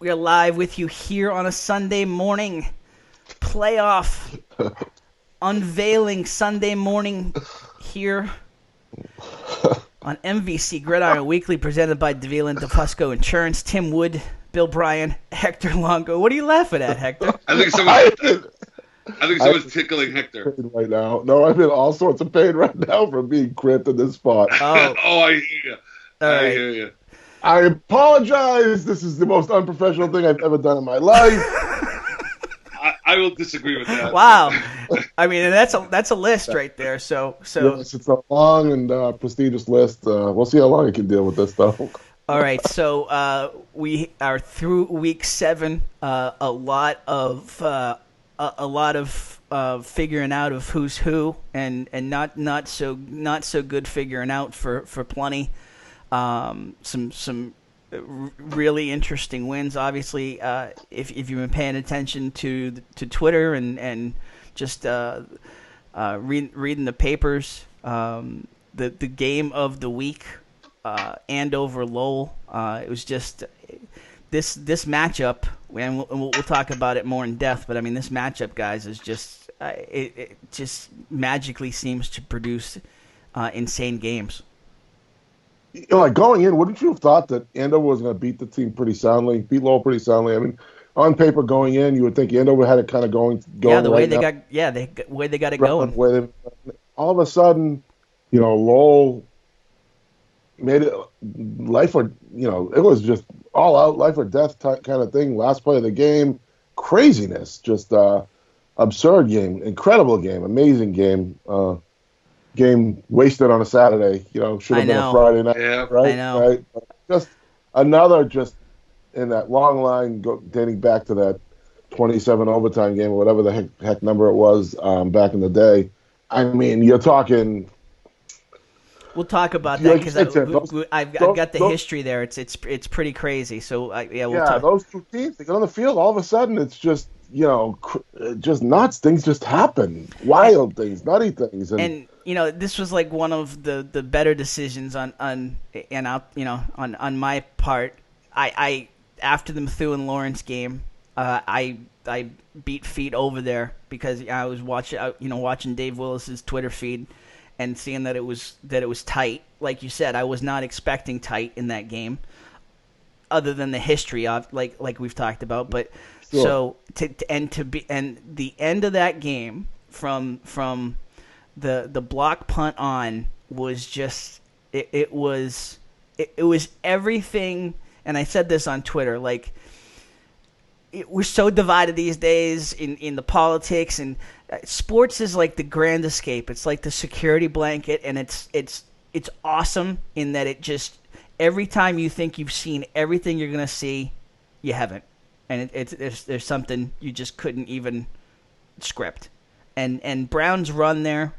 We are live with you here on a Sunday morning. Playoff unveiling Sunday morning here on MVC Gridiron Weekly, presented by DeVille and DeFusco Insurance. Tim Wood, Bill Bryan, Hector Longo. What are you laughing at, Hector? I think someone's tickling Hector right now. No, I'm in all sorts of pain right now from being cramped in this spot. Oh, I hear you. I hear you. I apologize. This is the most unprofessional thing I've ever done in my life. I will disagree with that. Wow. I mean, that's a list right there. So yes, it's a long and prestigious list. We'll see how long I can deal with this stuff. All right, so we are through week 7. A lot of figuring out of who's who, and not so good figuring out for plenty. Some really interesting wins. Obviously, if you've been paying attention to Twitter and just reading the papers, the game of the week, Andover Lowell. It was just this matchup, and we'll talk about it more in depth. But I mean, this matchup, guys, is just it just magically seems to produce insane games. You know, like going in, wouldn't you have thought that Andover was going to beat the team pretty soundly, beat Lowell pretty soundly? I mean, on paper going in, you would think Andover had it kind of going. Yeah, the way right they now. got, way they got it going. All of a sudden, Lowell made it life or it was just all out life or death kind of thing. Last play of the game, craziness, just absurd game, incredible game, amazing game. Game wasted on a Saturday, should have been a Friday night, right? I know. Right? Just another, in that long line dating back to that 27 overtime game or whatever the heck number it was back in the day. I mean, you're talking. We'll talk about that because I've got the history there. It's pretty crazy. So we'll talk. Those two teams, they get on the field. All of a sudden, it's just just nuts. Things just happen. Wild things, nutty things, and this was like one of the better decisions on my part. I after the Methuen Lawrence game, I beat feet over there because I was watching Dave Willis's Twitter feed and seeing that it was tight. Like you said, I was not expecting tight in that game, other than the history of like we've talked about. But sure. So the end of that game from the block punt on was just it was everything. And I said this on Twitter, like we're so divided these days in the politics, and sports is like the grand escape. It's like the security blanket, and it's awesome in that it just every time you think you've seen everything you're gonna see, you haven't, and there's something you just couldn't even script. And Brown's run there.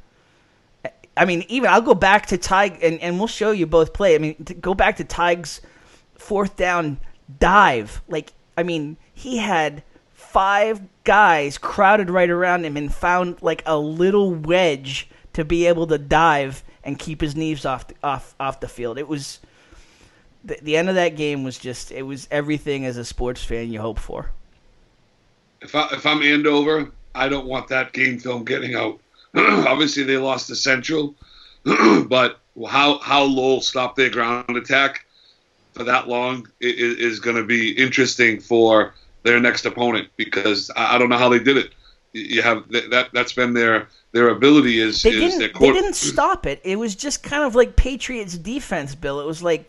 I mean, even I'll go back to Tig, and we'll show you both play. I mean, go back to Tig's fourth down dive. Like, I mean, he had 5 guys crowded right around him and found like a little wedge to be able to dive and keep his knees off the field. It was the end of that game was just it was everything as a sports fan you hope for. If I'm Andover, I don't want that game film getting out. Obviously, they lost to Central, but how Lowell stopped their ground attack for that long is going to be interesting for their next opponent, because I don't know how they did it. You have that's been their ability is they their core. They didn't stop it. It was just kind of like Patriots defense, Bill. It was like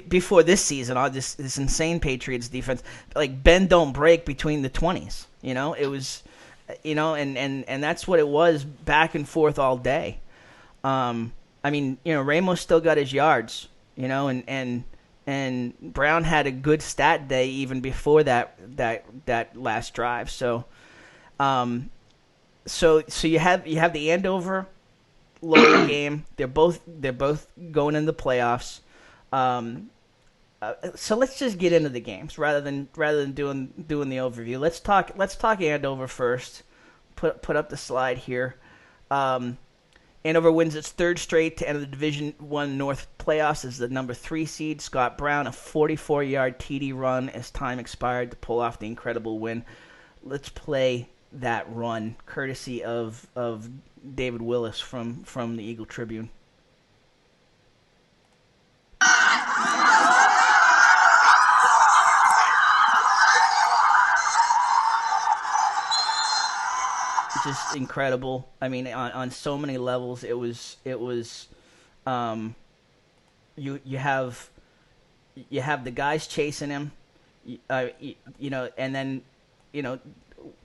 before this season, all this insane Patriots defense, like bend don't break between the 20s. It was. And that's what it was, back and forth all day. I mean, Ramos still got his yards, and Brown had a good stat day even before that last drive. So you have the Andover Lowell game. They're both going in the playoffs. So let's just get into the games rather than doing the overview. Let's talk Andover first. Put up the slide here. Andover wins its third straight to enter the Division I North playoffs as the number 3 seed. Scott Brown, a 44-yard TD run as time expired to pull off the incredible win. Let's play that run, courtesy of David Willis from the Eagle Tribune. Just incredible. I mean, on so many levels, it was. You have the guys chasing him, and then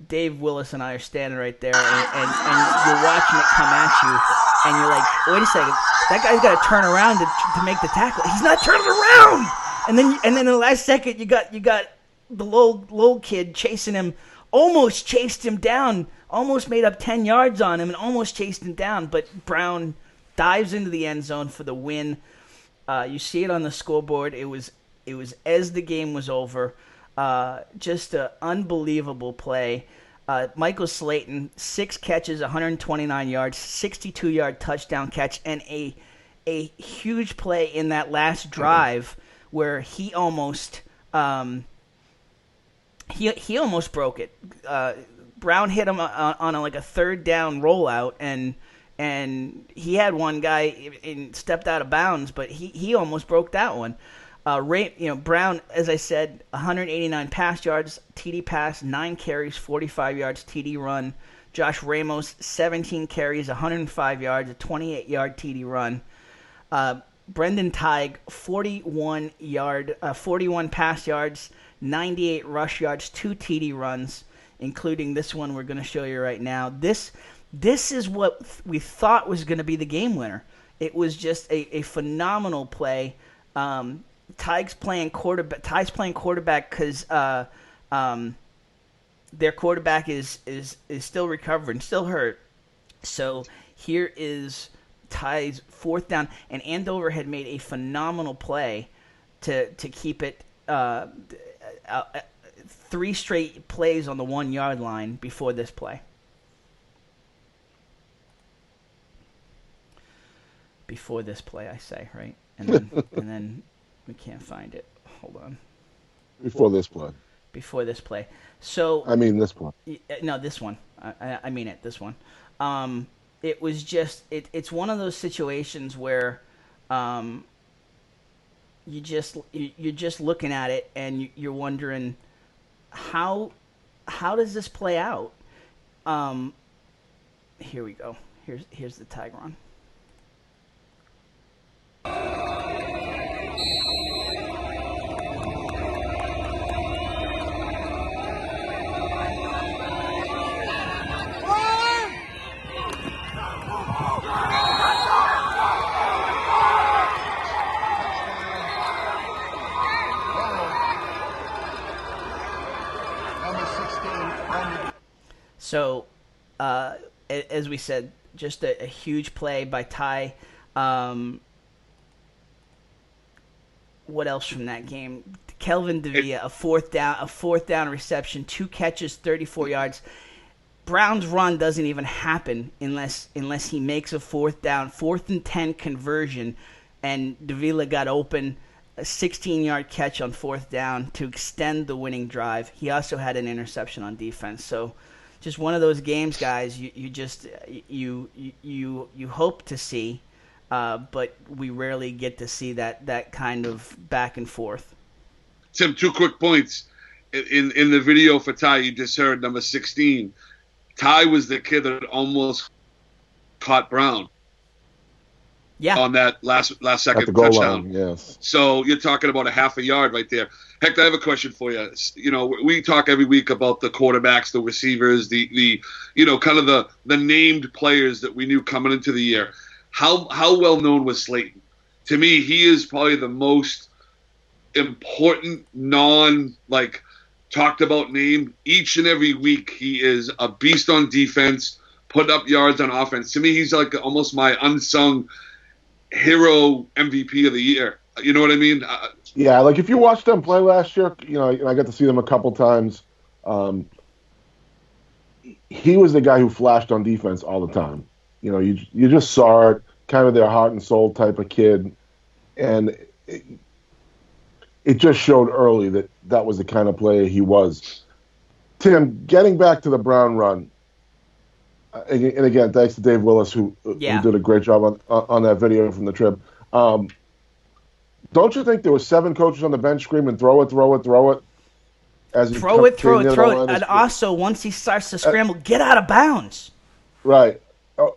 Dave Willis and I are standing right there, and you're watching it come at you, and you're like, wait a second, that guy's got to turn around to make the tackle. He's not turning around, and then in the last second, you got the little kid chasing him, almost chased him down. Almost made up 10 yards on him and almost chased him down, but Brown dives into the end zone for the win. You see it on the scoreboard. It was as the game was over. Just an unbelievable play. Michael Slayton, 6 catches, 129 yards, 62-yard touchdown catch, and a huge play in that last drive where he almost he almost broke it. Brown hit him on a third down rollout, and he had one guy stepped out of bounds, but he almost broke that one. Brown, as I said, 189 pass yards, TD pass, 9 carries, 45 yards, TD run. Josh Ramos, 17 carries, 105 yards, a 28-yard TD run. Brendan Teig, 41 pass yards, 98 rush yards, 2 TD runs, including this one we're going to show you right now. This is what we thought was going to be the game winner. It was just a phenomenal play. Ty's playing quarterback because their quarterback is still recovering, still hurt. So here is Ty's 4th down, and Andover had made a phenomenal play to keep it 3 straight plays on the 1-yard line before this play. Before this play, I say, right? And then we can't find it. Hold on. Before this play. Before this play. So I mean this one. No, this one. I mean it. This one. It was just it's one of those situations where you're just looking at it and you're wondering how does this play out? Here we go. Here's the Tigron. So, as we said, just a huge play by Ty. What else from that game? Kelvin Devia, a fourth down reception, 2 catches, 34 yards. Brown's run doesn't even happen unless he makes a 4th and 10 conversion, and Davila got open, a 16-yard catch on 4th down to extend the winning drive. He also had an interception on defense. So, just one of those games, guys. You hope to see, but we rarely get to see that kind of back and forth. Tim, 2 quick points. In the video for Ty, you just heard number 16. Ty was the kid that almost caught Brown. Yeah. On that last second at the goal touchdown. line, yes. So you're talking about a half a yard right there. Hector, I have a question for you. We talk every week about the quarterbacks, the receivers, the kind of the named players that we knew coming into the year. How well known was Slayton? To me, he is probably the most important talked about name. Each and every week, he is a beast on defense, putting up yards on offense. To me, he's like almost my unsung hero MVP of the year. You know what I mean? Yeah, like if you watched them play last year, I got to see them a couple times. He was the guy who flashed on defense all the time. You know, you just saw it, kind of their heart and soul type of kid, and it just showed early that that was the kind of player he was. Tim, getting back to the Brown run, and again, thanks to Dave Willis who did a great job on that video from the trip. Don't you think there were 7 coaches on the bench screaming, "Throw it, throw it, throw it"? As he throw it, and also once he starts to scramble, get out of bounds. Right,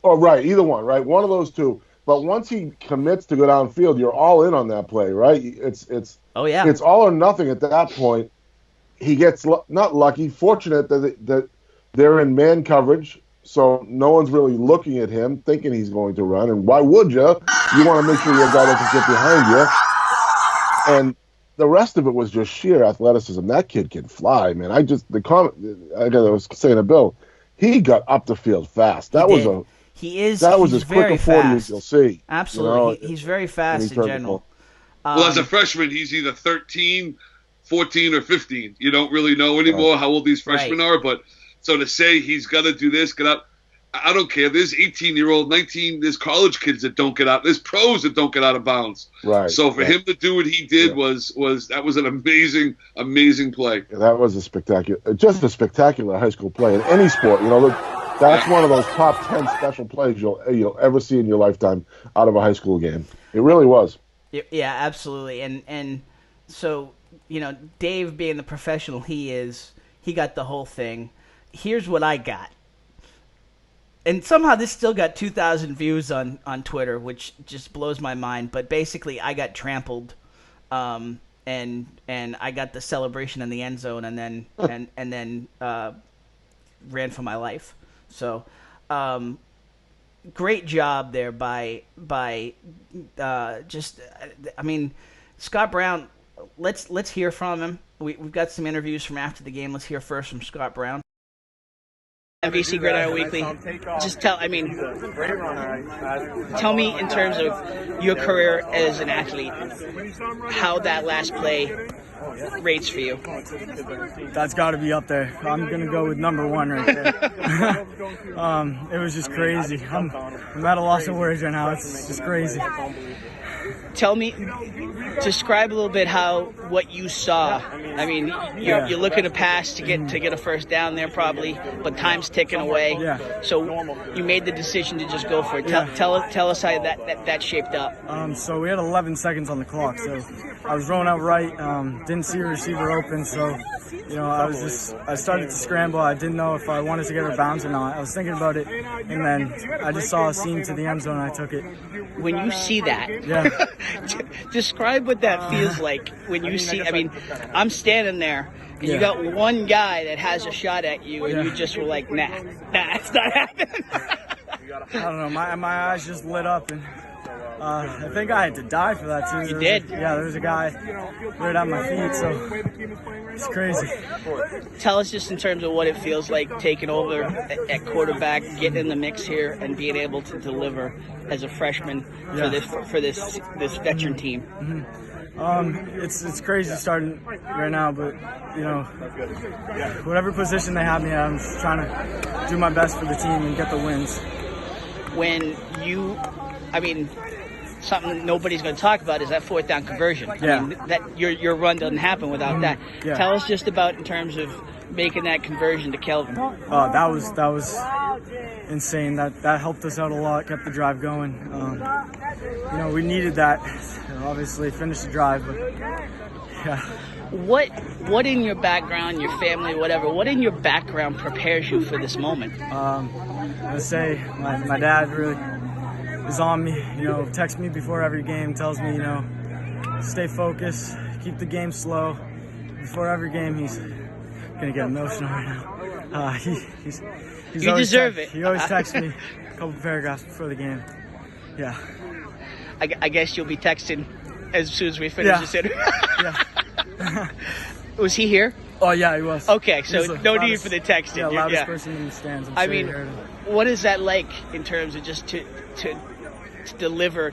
right, either one, right, one of those two. But once he commits to go downfield, you're all in on that play, right? It's all or nothing at that point. He gets not lucky, fortunate that they're in man coverage, so no one's really looking at him, thinking he's going to run. And why would you? You want to make sure your guy doesn't get behind you. And the rest of it was just sheer athleticism. That kid can fly, man. I was saying to Bill, he got up the field fast. That was as quick a 40 as you'll see. Absolutely, you know? He's very fast in general. Well, as a freshman, he's either 13, 14, or 15. You don't really know anymore how old these freshmen are, but so to say he's got to do this, get up. I don't care. There's 18-year-old, 19. There's college kids that don't get out. There's pros that don't get out of bounds. Right. So for him to do what he did was an amazing play. Yeah, that was a spectacular high school play in any sport. You know, that's one of those top 10 special plays you'll ever see in your lifetime out of a high school game. It really was. Yeah, absolutely. And so, you know, Dave being the professional he is, he got the whole thing. Here's what I got. And somehow this still got 2,000 views on Twitter, which just blows my mind. But basically, I got trampled, and I got the celebration in the end zone, and then ran for my life. So, great job there by Scott Brown. Let's hear from him. We've got some interviews from after the game. Let's hear first from Scott Brown. MVC Gridiron Weekly. Just tell me in terms of your career as an athlete, how that last play rates for you. That's got to be up there. I'm going to go with number 1 right there. It was just crazy. I'm at a loss of words right now. It's just crazy. Tell me, describe a little bit what you saw. I mean, you're looking to pass to get a first down there probably, but time's ticking away. Yeah. So you made the decision to just go for it. Tell us how that shaped up. So we had 11 seconds on the clock. So I was rolling out right, didn't see a receiver open. So, you know, I started to scramble. I didn't know if I wanted to get out of bounds or not. I was thinking about it, and then I just saw a seam to the end zone, and I took it. When you see that, describe what that feels like when you see. I mean, I'm standing there, and you got one guy that has a shot at you, and you just were like, nah, it's not happening. I don't know. My eyes just lit up, and I think I had to die for that too. You did? There was a guy right at my feet, so it's crazy. Tell us just in terms of what it feels like taking over at quarterback, getting in the mix here, and being able to deliver as a freshman for this veteran team. Mm-hmm. It's crazy starting right now, but you know, whatever position they have me at, I'm just trying to do my best for the team and get the wins. Something nobody's going to talk about is that 4th down conversion. I mean, that your run doesn't happen without that. Yeah. Tell us just about in terms of making that conversion to Kelvin. That was insane. That helped us out a lot. Kept the drive going. You know, we needed that. Obviously, finish the drive, but yeah. What in your background, your family, whatever? What in your background prepares you for this moment? I would say my dad really is on me, you know, texts me before every game, tells me, you know, stay focused, keep the game slow. Before every game, he's gonna get emotional right now. He's you deserve it. He always texts me a couple paragraphs before the game. Yeah. I guess you'll be texting as soon as we finish this interview. Was he here? Oh yeah, he was. Okay, so no need for the texting. Yeah, loudest person in the stands. I mean, what is that like in terms of just to deliver?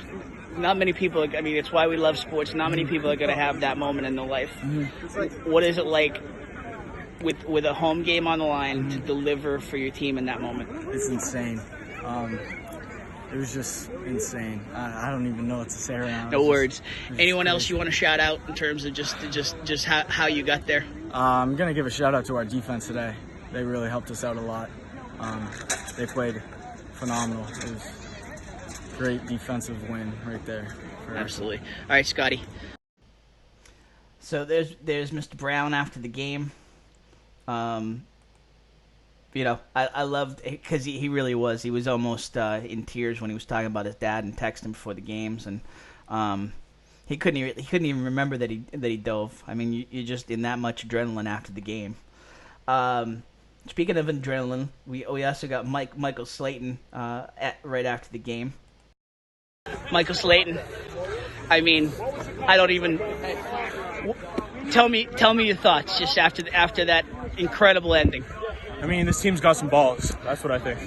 Not many people. I mean, it's why we love sports. Not many people are going to have that moment in their life. Mm-hmm. What is it like with a home game on the line to deliver for your team in that moment? It's insane. it was just insane. I don't even know what to say right now. No words. Anyone crazy. else you want to shout out in terms of just how you got there? I'm going to give a shout out to our defense today. They really helped us out a lot. They played phenomenal. It was a great defensive win right there. Absolutely. All right, Scotty. So there's Mr. Brown after the game. You know, I loved because he really was. He was almost in tears when he was talking about his dad and texting him before the games, and he couldn't even remember that he dove. I mean, you're just in that much adrenaline after the game. Speaking of adrenaline, we also got Michael Slayton right after the game. Michael Slayton. I mean, I don't even. Tell me your thoughts just after that incredible ending. I mean, this team's got some balls. That's what I think.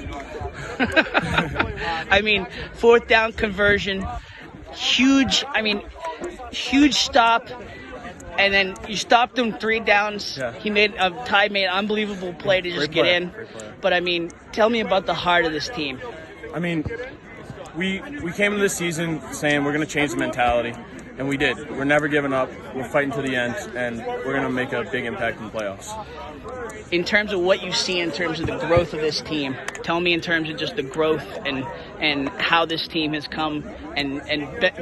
I mean, 4th down conversion, huge. I mean, huge stop, and then you stopped him 3 downs. Yeah. Ty made an unbelievable play to just get in. But I mean, tell me about the heart of this team. I mean, we came into this season saying we're going to change the mentality, and we did. We're never giving up. We're fighting to the end, and we're going to make a big impact in the playoffs. In terms of what you see in terms of the growth of this team, tell me in terms of just the growth and how this team has come and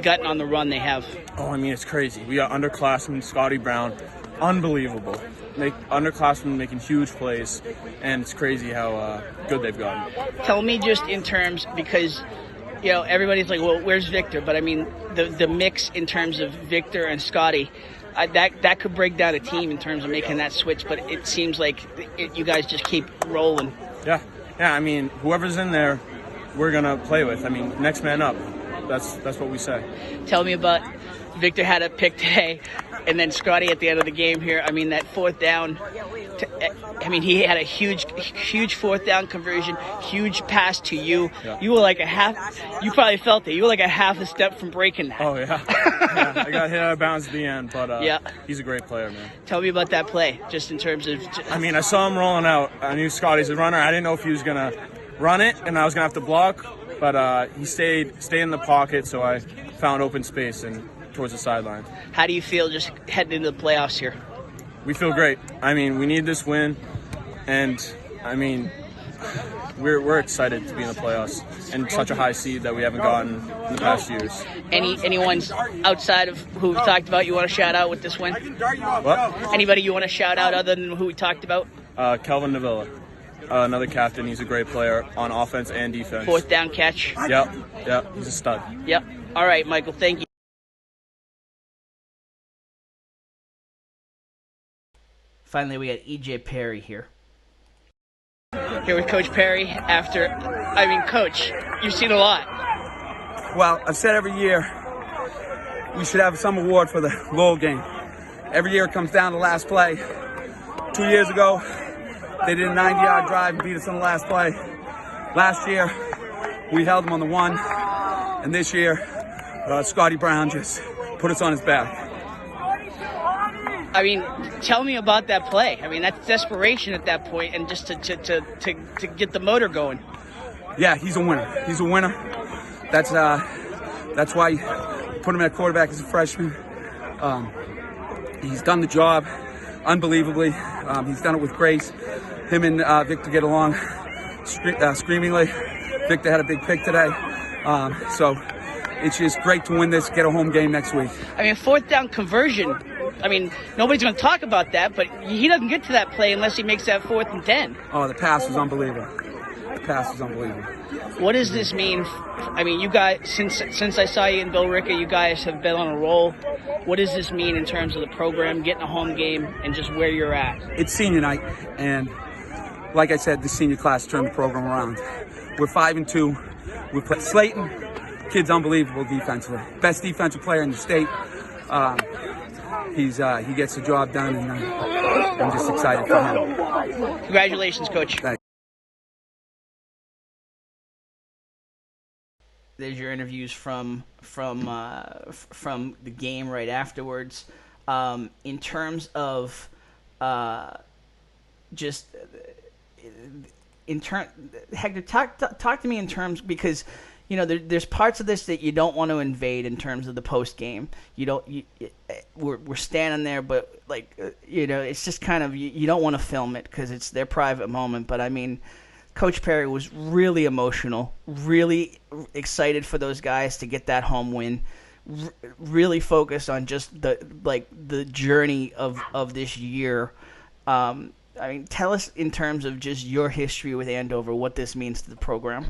gotten on the run they have. Oh, I mean, it's crazy. We got underclassmen, Scotty Brown, unbelievable. Underclassmen making huge plays, and it's crazy how good they've gotten. Tell me just in terms, because you know everybody's like, well, where's Victor? But I mean, the mix in terms of Victor and Scotty. That could break down a team in terms of making that switch, but it seems like you guys just keep rolling. Yeah. I mean, whoever's in there, we're gonna play with. I mean, next man up. That's what we say. Tell me about Victor had a pick today, and then Scotty at the end of the game here. I mean, that 4th down. I mean, he had a huge 4th down conversion, huge pass to you. Yeah. You were like you probably felt it. You were like a half a step from breaking that. Oh, yeah. Yeah, I got hit out of bounds at the end, but yeah. He's a great player, man. Tell me about that play, just in terms of... I mean, I saw him rolling out. I knew Scotty's a runner. I didn't know if he was going to run it, and I was going to have to block, but he stayed in the pocket, so I found open space and towards the sideline. How do you feel just heading into the playoffs here? We feel great. I mean, we need this win, and I mean, we're excited to be in the playoffs and such a high seed that we haven't gotten in the past years. Anyone outside of who we talked about you want to shout out with this win? What? Anybody you want to shout out other than who we talked about? Kelvin Navilla, another captain. He's a great player on offense and defense. 4th down catch. Yep. He's a stud. Yep. All right, Michael. Thank you. Finally, we got EJ Perry here. Here with Coach Perry Coach, you've seen a lot. Well, I've said every year we should have some award for the Lowell game. Every year it comes down to last play. 2 years ago, they did a 90-yard drive and beat us on the last play. Last year, we held them on the 1. And this year, Scotty Brown just put us on his back. I mean, tell me about that play. I mean, that's desperation at that point, and just to get the motor going. Yeah, he's a winner. He's a winner. That's why you put him at quarterback as a freshman. He's done the job unbelievably. He's done it with grace. Him and Victor get along screamingly. Victor had a big pick today. So it's just great to win this, get a home game next week. I mean, 4th down conversion. I mean, nobody's going to talk about that, but he doesn't get to that play unless he makes that 4th and 10. Oh, the pass was unbelievable. What does this mean? I mean, you guys, since I saw you in Bill Ricca, you guys have been on a roll. What does this mean in terms of the program, getting a home game, and just where you're at? It's senior night, and like I said, the senior class turned the program around. We're 5-2. We play Slayton. Kid's unbelievable defensively. Best defensive player in the state. He gets the job done, and I'm just excited for him. Congratulations, Coach. Thanks. There's your interviews from the game right afterwards. In terms of Hector, talk to me in terms, because there's parts of this that you don't want to invade in terms of the post game. We're standing there, but it's just kind of you don't want to film it because it's their private moment. But I mean, Coach Perry was really emotional, really excited for those guys to get that home win. Really focused on just the journey of this year. I mean, tell us in terms of just your history with Andover, what this means to the program.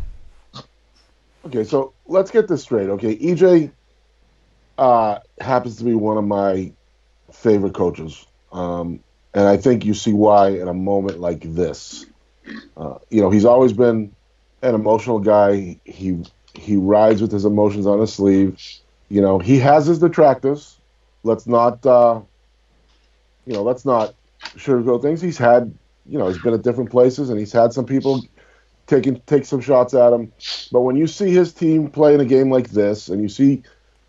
Okay, so let's get this straight. Okay, EJ happens to be one of my favorite coaches, and I think you see why in a moment like this. He's always been an emotional guy. He rides with his emotions on his sleeve. He has his detractors. Let's not sugarcoat things. He's had, he's been at different places, and he's had some people take some shots at him. But when you see his team play in a game like this, and you see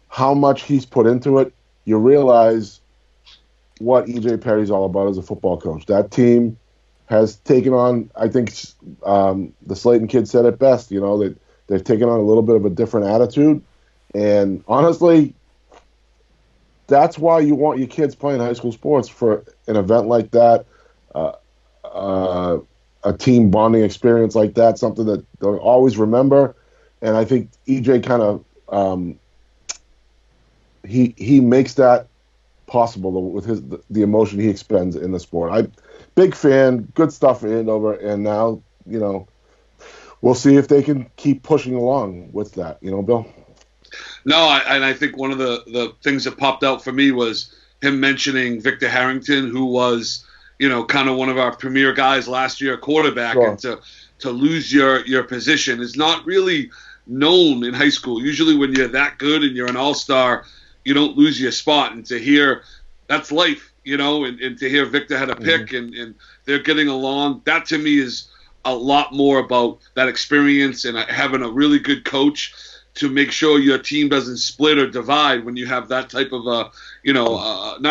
how much he's put into it, you realize what EJ Perry's all about as a football coach. That team has taken on, I think the Slayton kid said it best, that they've taken on a little bit of a different attitude. And honestly, that's why you want your kids playing high school sports, for an event like that, a team bonding experience like that, something that they'll always remember. And I think EJ kind of he makes that possible with the emotion he expends in the sport. Big fan, good stuff for Andover, and now we'll see if they can keep pushing along with that. Bill. No, and I think one of the things that popped out for me was him mentioning Victor Harrington, who was, kind of one of our premier guys last year, quarterback, sure. And to lose your position is not really known in high school. Usually when you're that good and you're an all-star, you don't lose your spot. And to hear that's life, and to hear Victor had a pick and they're getting along, that to me is a lot more about that experience and having a really good coach to make sure your team doesn't split or divide when you have that type of not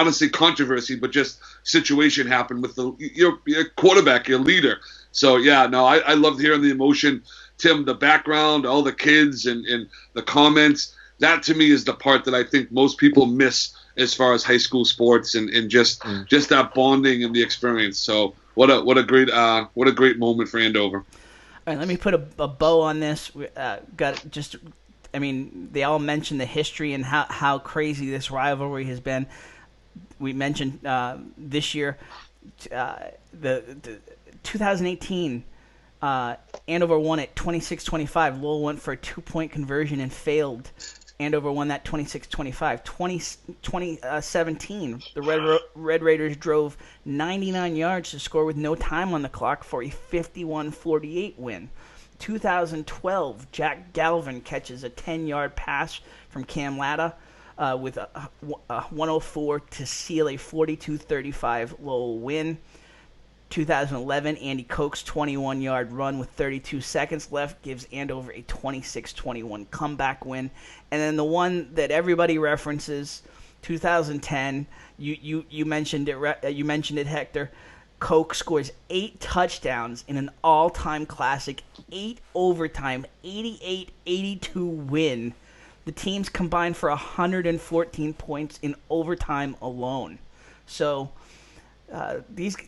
to say controversy, but just situation happen with your quarterback, your leader. So yeah, no, I loved hearing the emotion, Tim, the background, all the kids and the comments. That to me is the part that I think most people miss as far as high school sports and just that bonding and the experience. So what a great moment for Andover. All right, let me put a bow on this. They all mentioned the history and how crazy this rivalry has been. We mentioned this year, the 2018, Andover won at 26-25. Lowell went for a 2-point conversion and failed. Andover won that 26-25. 2017, the Red Raiders drove 99 yards to score with no time on the clock for a 51-48 win. 2012, Jack Galvin catches a 10-yard pass from Cam Latta with a 104 to seal a 42-35 Lowell win. 2011, Andy Koch's 21-yard run with 32 seconds left gives Andover a 26-21 comeback win. And then the one that everybody references, 2010, you mentioned it, Hector. Koch scores 8 touchdowns in an all-time classic 8-overtime 88-82 win. The teams combined for 114 points in overtime alone. So these,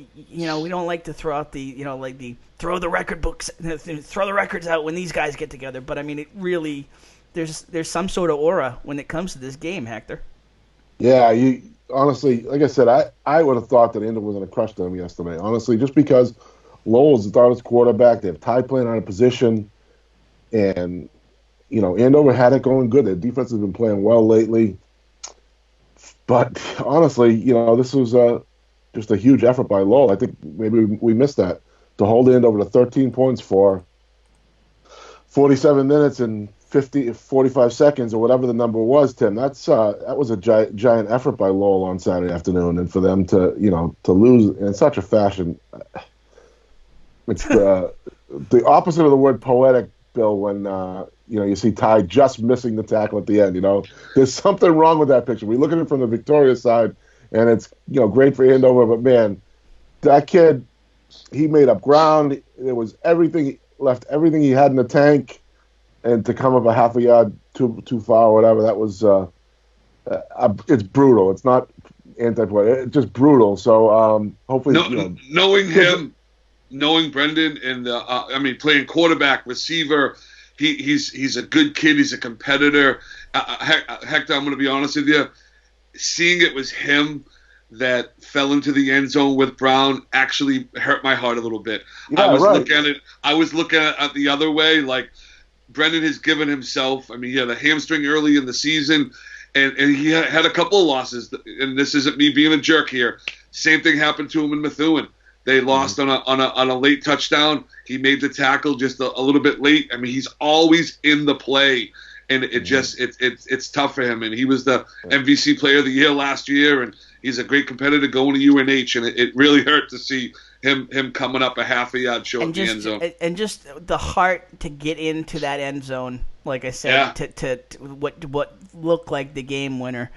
we don't like to throw out throw the record books, throw the records out when these guys get together. But I mean, it really, there's some sort of aura when it comes to this game, Hector. Yeah, honestly, like I said, I would have thought that Andover was going to crush them yesterday. Honestly, just because Lowell's the starting quarterback, they have Ty playing out of position, and Andover had it going good. Their defense has been playing well lately. But honestly, this was just a huge effort by Lowell. I think maybe we missed that, to hold Andover to 13 points for 47 minutes and 45 seconds or whatever the number was, Tim. That was a giant effort by Lowell on Saturday afternoon, and for them to lose in such a fashion, it's the opposite of the word poetic, Bill. When you see Ty just missing the tackle at the end. There's something wrong with that picture. We look at it from the Victoria side, and it's great for Andover, but man, that kid, he made up ground. There was everything, left everything he had in the tank. and to come up a half a yard too far or whatever, that was it's brutal. It's not anti-play. It's just brutal. So hopefully, knowing him, knowing Brendan, and playing quarterback, receiver, he's a good kid. He's a competitor. Hector, I'm going to be honest with you. Seeing it was him that fell into the end zone with Brown actually hurt my heart a little bit. Yeah, I was looking at it the other way. Like, Brendan has given himself. He had a hamstring early in the season, and he had a couple of losses. And this isn't me being a jerk here. Same thing happened to him in Methuen. They lost on a late touchdown. He made the tackle just a little bit late. He's always in the play, and it's tough for him. And he was the MVC Player of the Year last year, and he's a great competitor going to UNH. And it really hurt to see him coming up a half a yard short of the end zone. And just the heart to get into that end zone, like I said, to what looked like the game winner.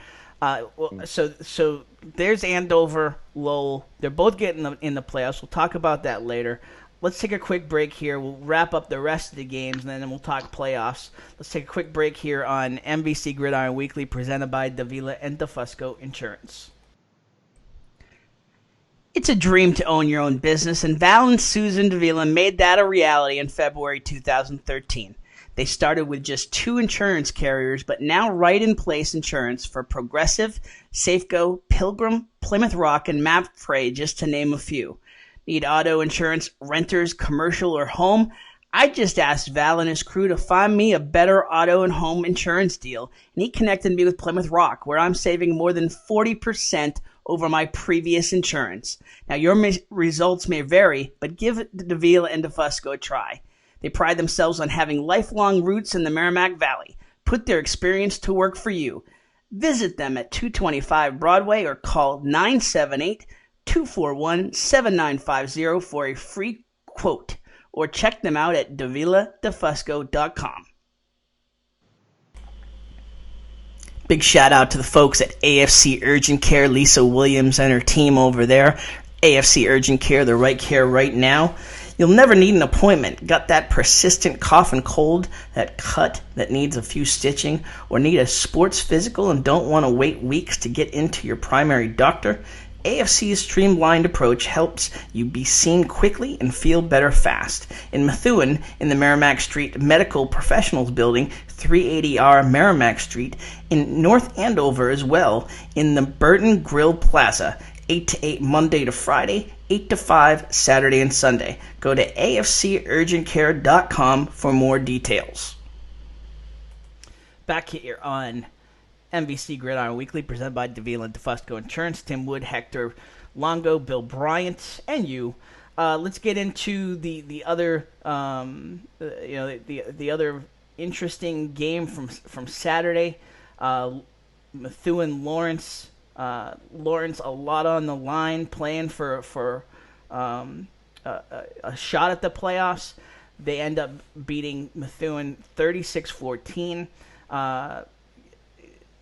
So there's Andover, Lowell. They're both getting in the playoffs. We'll talk about that later. Let's take a quick break here. We'll wrap up the rest of the games, and then we'll talk playoffs. Let's take a quick break here on MVC Gridiron Weekly, presented by Davila and DeFusco Insurance. It's a dream to own your own business, and Val and Susan Davila made that a reality in February 2013. They started with just 2 insurance carriers, but now right-in-place insurance for Progressive, Safeco, Pilgrim, Plymouth Rock, and MAPFRE, just to name a few. Need auto insurance, renters, commercial, or home? I just asked Val and his crew to find me a better auto and home insurance deal, and he connected me with Plymouth Rock, where I'm saving more than 40% over my previous insurance. Now, your results may vary, but give Davila and DeFusco a try. They pride themselves on having lifelong roots in the Merrimack Valley. Put their experience to work for you. Visit them at 225 Broadway or call 978-241-7950 for a free quote, or check them out at daviladefusco.com. Big shout out to the folks at AFC Urgent Care, Lisa Williams and her team over there. AFC Urgent Care, the right care right now. You'll never need an appointment. Got that persistent cough and cold, that cut that needs a few stitching, or need a sports physical and don't want to wait weeks to get into your primary doctor? AFC's streamlined approach helps you be seen quickly and feel better fast. In Methuen, in the Merrimack Street Medical Professionals Building, 380R Merrimack Street, in North Andover as well, in the Burton Grill Plaza, 8 to 8 Monday to Friday, 8 to 5 Saturday and Sunday. Go to afcurgentcare.com for more details. Back here on MVC Gridiron Weekly, presented by Davila and DeFusco Insurance. Tim Wood, Hector Longo, Bill Bryant, and you. Let's get into the other the other interesting game from Saturday. Methuen Lawrence. Lawrence, a lot on the line, playing for a shot at the playoffs. They end up beating Methuen 36-14.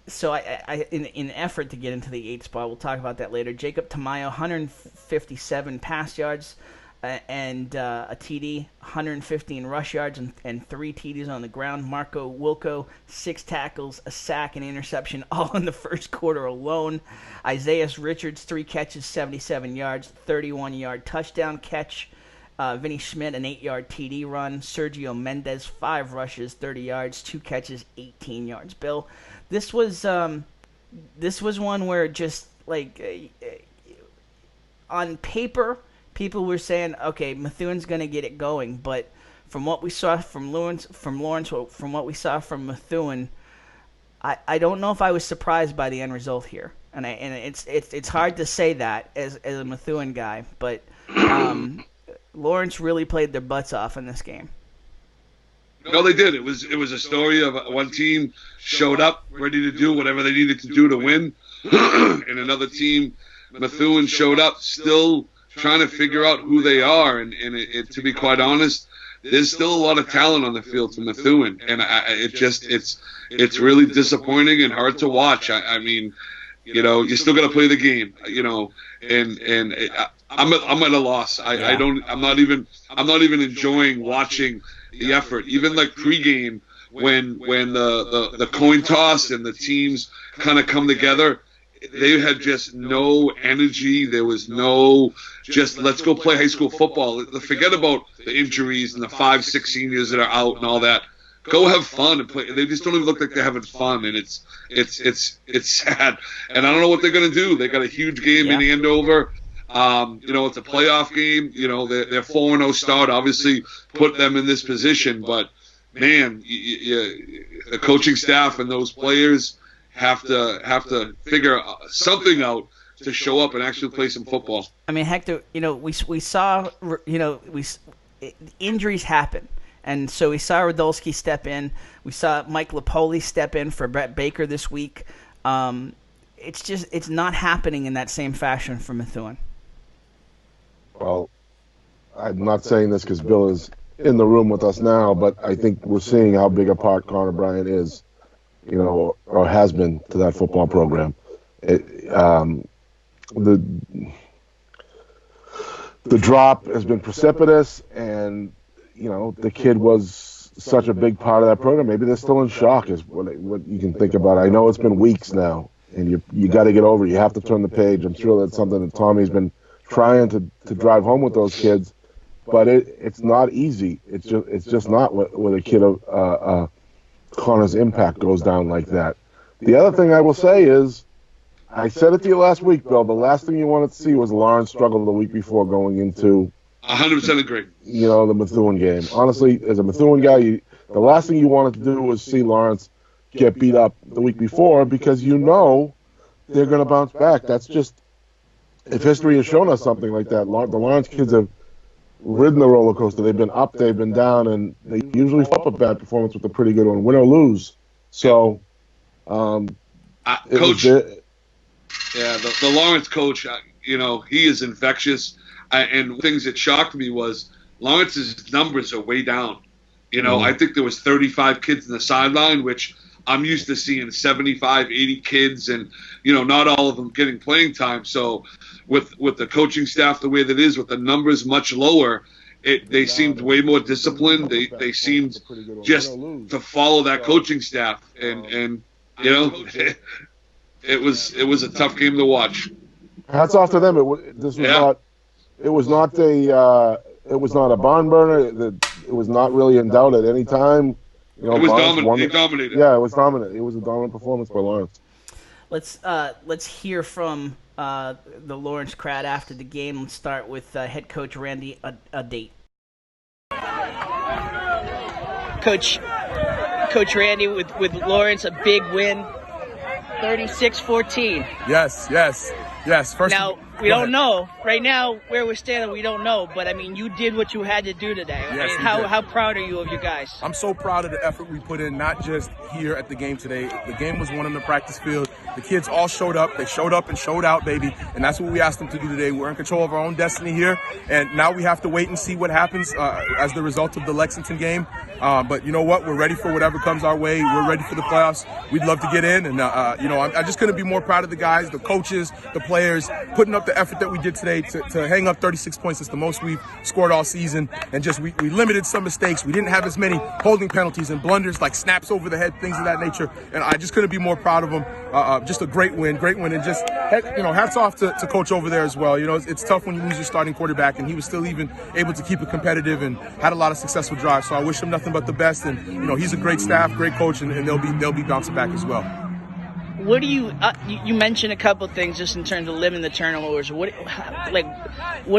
So I in an effort to get into the 8th spot, we'll talk about that later. Jacob Tamayo, 157 pass yards and a TD, 115 rush yards and 3 TDs on the ground. Marco Wilco, 6 tackles, a sack, and interception, all in the first quarter alone. Isaiah Richards, 3 catches, 77 yards, 31-yard touchdown catch. Vinny Schmidt, an 8-yard TD run. Sergio Mendez, 5 rushes, 30 yards, 2 catches, 18 yards. Bill, this was one where just like on paper, people were saying, okay, Methuen's going to get it going, but from what we saw from Lawrence, from what we saw from Methuen, I don't know if I was surprised by the end result here, and it's hard to say that as a Methuen guy, but Lawrence really played their butts off in this game. No, they did. It was a story of one team showed up ready to do whatever they needed to do to win, and another team, Methuen, showed up still trying to figure out who they are. And to be quite honest, there's still a lot of talent on the field for Methuen, and it's really disappointing and hard to watch. I mean, you still got to play the game, and I'm at a loss. I'm not even enjoying watching the effort. Even like pregame, when the coin toss and the teams kind of come together, they had just no energy. There was no just let's go play high school football. Forget about the injuries and the 5-6 seniors that are out and all that. Go have fun and play. They just don't even look like they're having fun, and it's sad. And I don't know what they're gonna do. They got a huge game in Andover. It's a playoff game. Their 4-0 start obviously put them in this position, but man, the coaching staff and those players have to figure something out to show up and actually play some football. I mean, Hector, we saw, injuries happen. And so we saw Radulski step in. We saw Mike Lupoli step in for Brett Baker this week. It's not happening in that same fashion for Methuen. Well, I'm not saying this because Bill is in the room with us now, but I think we're seeing how big a part Connor Bryant is, or has been to that football program. The drop has been precipitous, and the kid was such a big part of that program. Maybe they're still in shock, is what you can think about. I know it's been weeks now, and you got to get over it. You have to turn the page. I'm sure that's something that Tommy's been trying to drive home with those kids, but it's not easy. It's just not with a kid of Connor's impact goes down like that. The other thing I will say is, I said it to you last week, Bill. The last thing you wanted to see was Lawrence struggle the week before going into 100% agree. The Methuen game. Honestly, as a Methuen guy, the last thing you wanted to do was see Lawrence get beat up the week before, because they're going to bounce back. That's just, if history has shown us something like that, the Lawrence kids have ridden the roller coaster. They've been up, they've been down, and they usually follow up a bad performance with a pretty good one, win or lose. So, Coach, the Lawrence coach, he is infectious. And things that shocked me was Lawrence's numbers are way down. I think there was 35 kids in the sideline, which I'm used to seeing 75, 80 kids, and not all of them getting playing time. So with the coaching staff the way that is, with the numbers much lower, they seemed way more disciplined. They seemed just to follow that coaching staff, and it was a tough game to watch. Hats off to them. It was not a barn burner. It was not really in doubt at any time. It was dominant. They dominated. Yeah, it was dominant. It was a dominant performance by Lawrence. Let's hear from the Lawrence crowd after the game. Let's start with head coach Randy Adate. Coach Randy with Lawrence, a big win, 36-14. Yes. First, now, we don't know. Right now, where we're standing, we don't know. But, you did what you had to do today. Yes, how proud are you of your guys? I'm so proud of the effort we put in, not just here at the game today. The game was won on the practice field. The kids all showed up. They showed up and showed out, baby. And that's what we asked them to do today. We're in control of our own destiny here. And now we have to wait and see what happens as the result of the Lexington game. But you know what? We're ready for whatever comes our way. We're ready for the playoffs. We'd love to get in. And, I'm just going to be more proud of the guys, the coaches, the players, putting up the effort that we did today to hang up 36 points. It's the most we've scored all season. And just we limited some mistakes. We didn't have as many holding penalties and blunders like snaps over the head, things of that nature. And I just couldn't be more proud of them. Just a great win. And just, hats off to Coach over there as well. It's tough when you lose your starting quarterback, and he was still even able to keep it competitive and had a lot of successful drives. So I wish him nothing but the best. And, he's a great staff, great coach, and they'll be bouncing back as well. What do you mentioned a couple of things just in terms of limiting the turnovers. What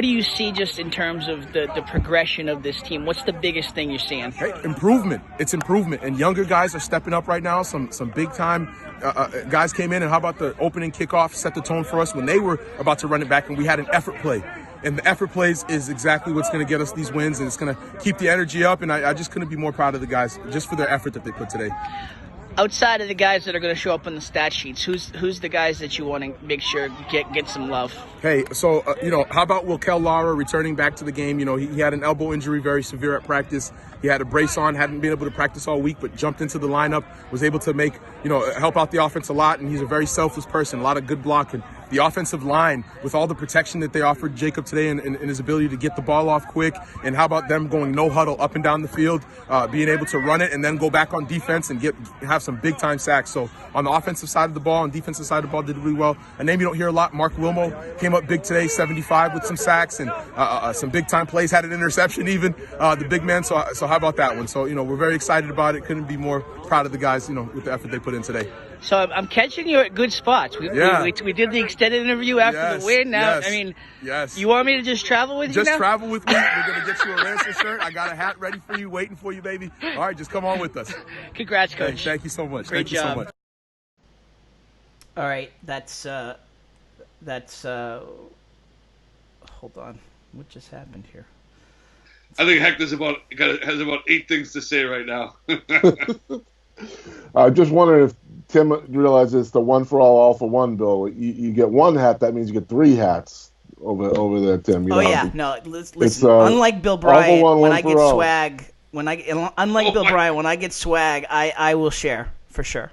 do you see just in terms of the progression of this team? What's the biggest thing you're seeing? Hey, improvement. It's improvement, and younger guys are stepping up right now. Some big time guys came in, and how about the opening kickoff set the tone for us when they were about to run it back, and we had an effort play. And the effort plays is exactly what's going to get us these wins, and it's going to keep the energy up. And I just couldn't be more proud of the guys just for their effort that they put today. Outside of the guys that are going to show up on the stat sheets, who's the guys that you want to make sure get some love? Hey, so how about Wilkel Lara returning back to the game? He had an elbow injury, very severe at practice. He had a brace on, hadn't been able to practice all week, but jumped into the lineup, was able to help out the offense a lot, and he's a very selfless person, a lot of good blocking. the offensive line, with all the protection that they offered Jacob today and his ability to get the ball off quick, and how about them going no huddle up and down the field, being able to run it and then go back on defense and have some big time sacks. So on the offensive side of the ball and defensive side of the ball did really well. A name you don't hear a lot, Mark Wilmo, came up big today, 75 with some sacks and some big time plays, had an interception even, the big man. So how about that one? So, we're very excited about it. Couldn't be more proud of the guys, with the effort they put in today. So I'm catching you at good spots. We did the extended interview after the win. Now, you want me to just travel with you now? Just travel with me. We're going to get you a Ransom shirt. I got a hat ready for you, waiting for you, baby. All right, just come on with us. Congrats, Coach. Thank you so much. Great Thank you so much. All right, that's hold on. What just happened here? I think Hector's has about 8 things to say right now. Just wondering if Tim realizes it's the one for all for one, Bill. You get one hat, that means you get 3 hats over there, Tim. Listen. Unlike Bill Bryant, when I get swag, when I get swag, I will share for sure.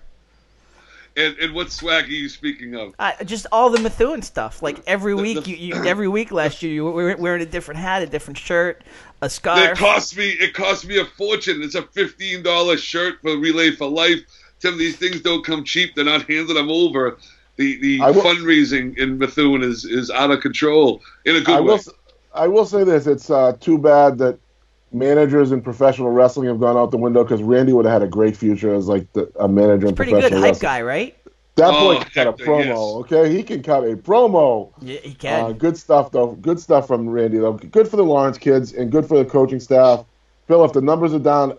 And what swag are you speaking of? Just all the Methuen stuff. Like every week, every week last year, you were wearing a different hat, a different shirt, a scarf. It cost me a fortune. It's a $15 shirt for Relay for Life. Tim, these things don't come cheap. They're not handing them over. The fundraising in Methuen is out of control in a good way. I will say this: it's too bad that managers in professional wrestling have gone out the window, because Randy would have had a great future as a manager in professional wrestling. Pretty good hype guy, right? That boy can cut a promo, okay? He can cut a promo. Yeah, he can. Good stuff, though. Good stuff from Randy, though. Good for the Lawrence kids and good for the coaching staff. Bill, if the numbers are down,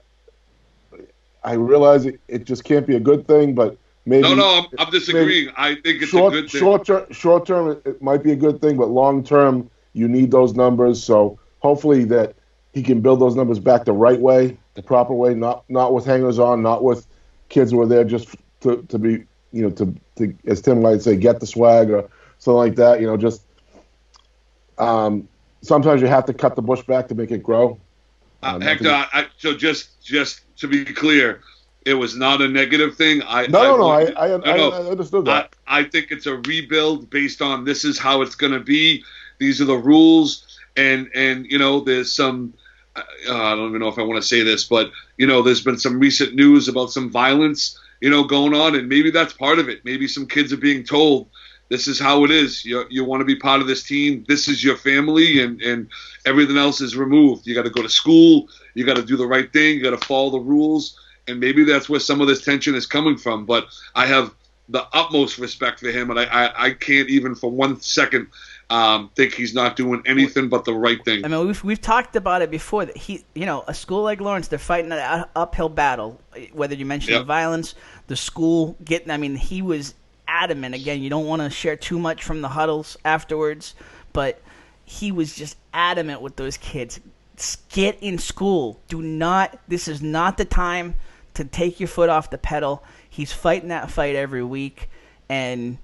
I realize it just can't be a good thing, but maybe... No, I'm disagreeing. I think it's a good thing. Short term, it might be a good thing, but long term, you need those numbers. So hopefully that he can build those numbers back the right way, the proper way, not with hangers on, not with kids who are there just to be, to as Tim might say, get the swag or something like that. Just sometimes you have to cut the bush back to make it grow. Hector, so just to be clear, it was not a negative thing. I understood that. I think it's a rebuild based on this is how it's going to be. These are the rules, and there's some. I don't even know if I want to say this, but there's been some recent news about some violence, going on, and maybe that's part of it. Maybe some kids are being told this is how it is. You want to be part of this team. This is your family, and everything else is removed. You got to go to school. You got to do the right thing. You got to follow the rules, and maybe that's where some of this tension is coming from. But I have the utmost respect for him, and I can't even for 1 second think he's not doing anything but the right thing. I mean, we've talked about it before. That a school like Lawrence, they're fighting an uphill battle. Whether you mention the violence, the school getting. I mean, he was adamant. Again, you don't want to share too much from the huddles afterwards, but he was just adamant with those kids. Get in school. This is not the time to take your foot off the pedal. He's fighting that fight every week, and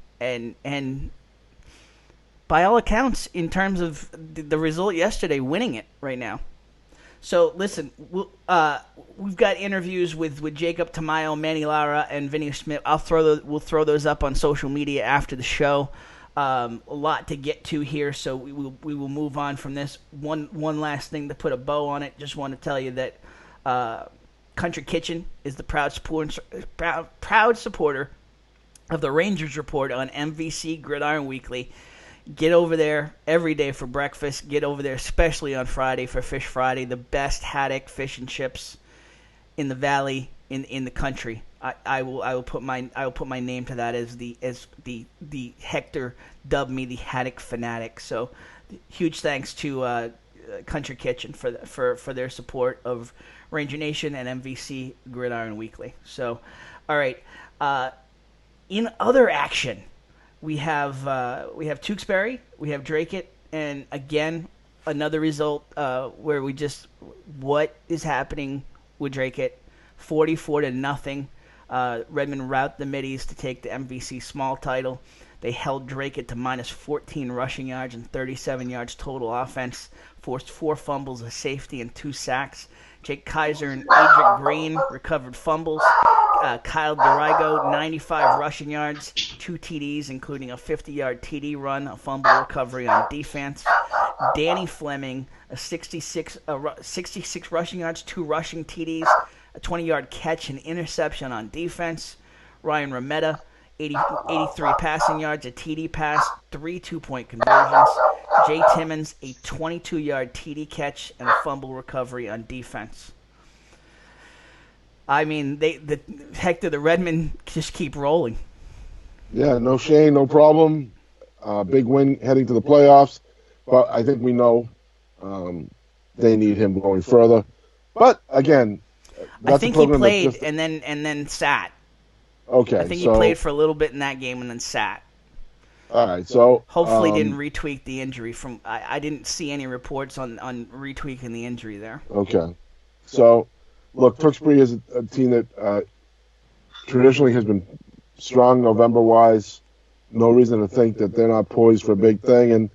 by all accounts, in terms of the result yesterday, winning it right now. So listen, we've got interviews with Jacob Tamayo, Manny Lara, and Vinny Schmidt. We'll throw those up on social media after the show. A lot to get to here, so we will move on from this. One last thing to put a bow on it. Just want to tell you that Country Kitchen is the proud supporter of the Rangers Report on MVC Gridiron Weekly. Get over there every day for breakfast. Get over there especially on Friday for Fish Friday, the best haddock fish and chips in the valley, in the country. I will put my name to that as the Hector dubbed me the haddock fanatic. So huge thanks to Country Kitchen for their support of Ranger Nation and MVC Gridiron Weekly. So, all right. In other action, we have Tewksbury, we have Drake-It, and again another result where what is happening with Drake-It, 44-0. Redmond rout the Middies to take the MVC small title. They held Drake-It to minus 14 rushing yards and 37 yards total offense, forced 4 fumbles, a safety, and 2 sacks. Jake Kaiser and Adric Green recovered fumbles. Kyle Dorigo, 95 rushing yards, 2 TDs, including a 50-yard TD run, a fumble recovery on defense. Danny Fleming, 66 rushing yards, 2 rushing TDs, a 20-yard catch and interception on defense. Ryan Remeda, 83 passing yards, a TD pass, 3 two-point conversions. Jay Timmons, a 22-yard TD catch and a fumble recovery on defense. I mean, the Redmen just keep rolling. Yeah, no shame, no problem. Big win heading to the playoffs. But I think we know they need him going further. But again, I think he played and then sat. Okay, I think he played for a little bit in that game and then sat. All right, so hopefully didn't retweak the injury. I didn't see any reports on retweaking the injury there. Okay, so look, Tewksbury is a team that traditionally has been strong November-wise. No reason to think that they're not poised for a big thing, and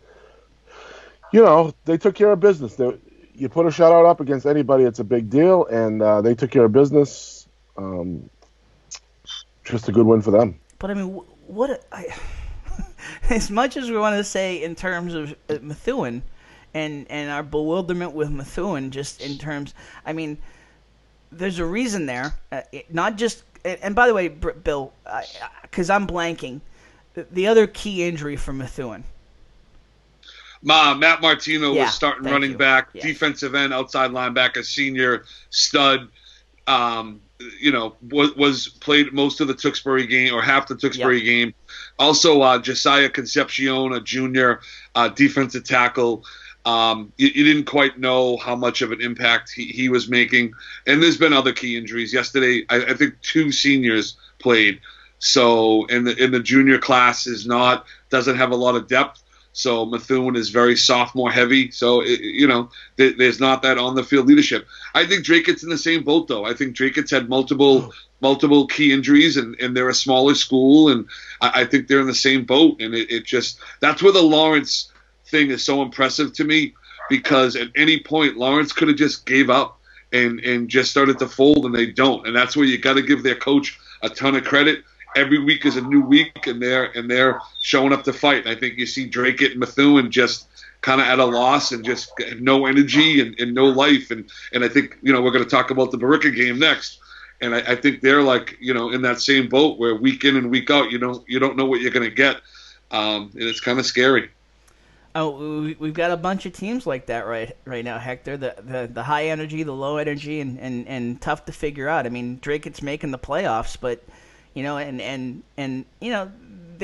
they took care of business. You put a shutout up against anybody, it's a big deal, and they took care of business. Just a good win for them. But I mean, as much as we want to say in terms of Methuen and our bewilderment with Methuen, just in terms, I mean, there's a reason there. Not just, and by the way, Bill, because I'm blanking, the other key injury for Methuen. Matt Martino was starting running back, Yeah. defensive end, outside linebacker, senior stud. Was played most of the Tewksbury game or half the Tewksbury game. Also, Josiah Concepcion, a junior defensive tackle. You didn't quite know how much of an impact he was making. And there's been other key injuries. Yesterday, I think 2 seniors played. So in the junior class doesn't have a lot of depth. So Methuen is very sophomore heavy. So, there's not that on the field leadership. I think Draycott's in the same boat, though. I think Draycott's had multiple key injuries, and they're a smaller school. And I think they're in the same boat. And it just, that's where the Lawrence thing is so impressive to me, because at any point, Lawrence could have just gave up and just started to fold, and they don't. And that's where you got to give their coach a ton of credit. Every week is a new week, and they're showing up to fight. And I think you see Draycott and Methuen just kind of at a loss and just no energy and no life. And I think we're going to talk about the Barica game next. And I think they're like in that same boat where week in and week out you don't know what you're going to get, and it's kind of scary. Oh, we've got a bunch of teams like that right now, Hector. The high energy, the low energy, and tough to figure out. I mean, Draycott's making the playoffs, but. They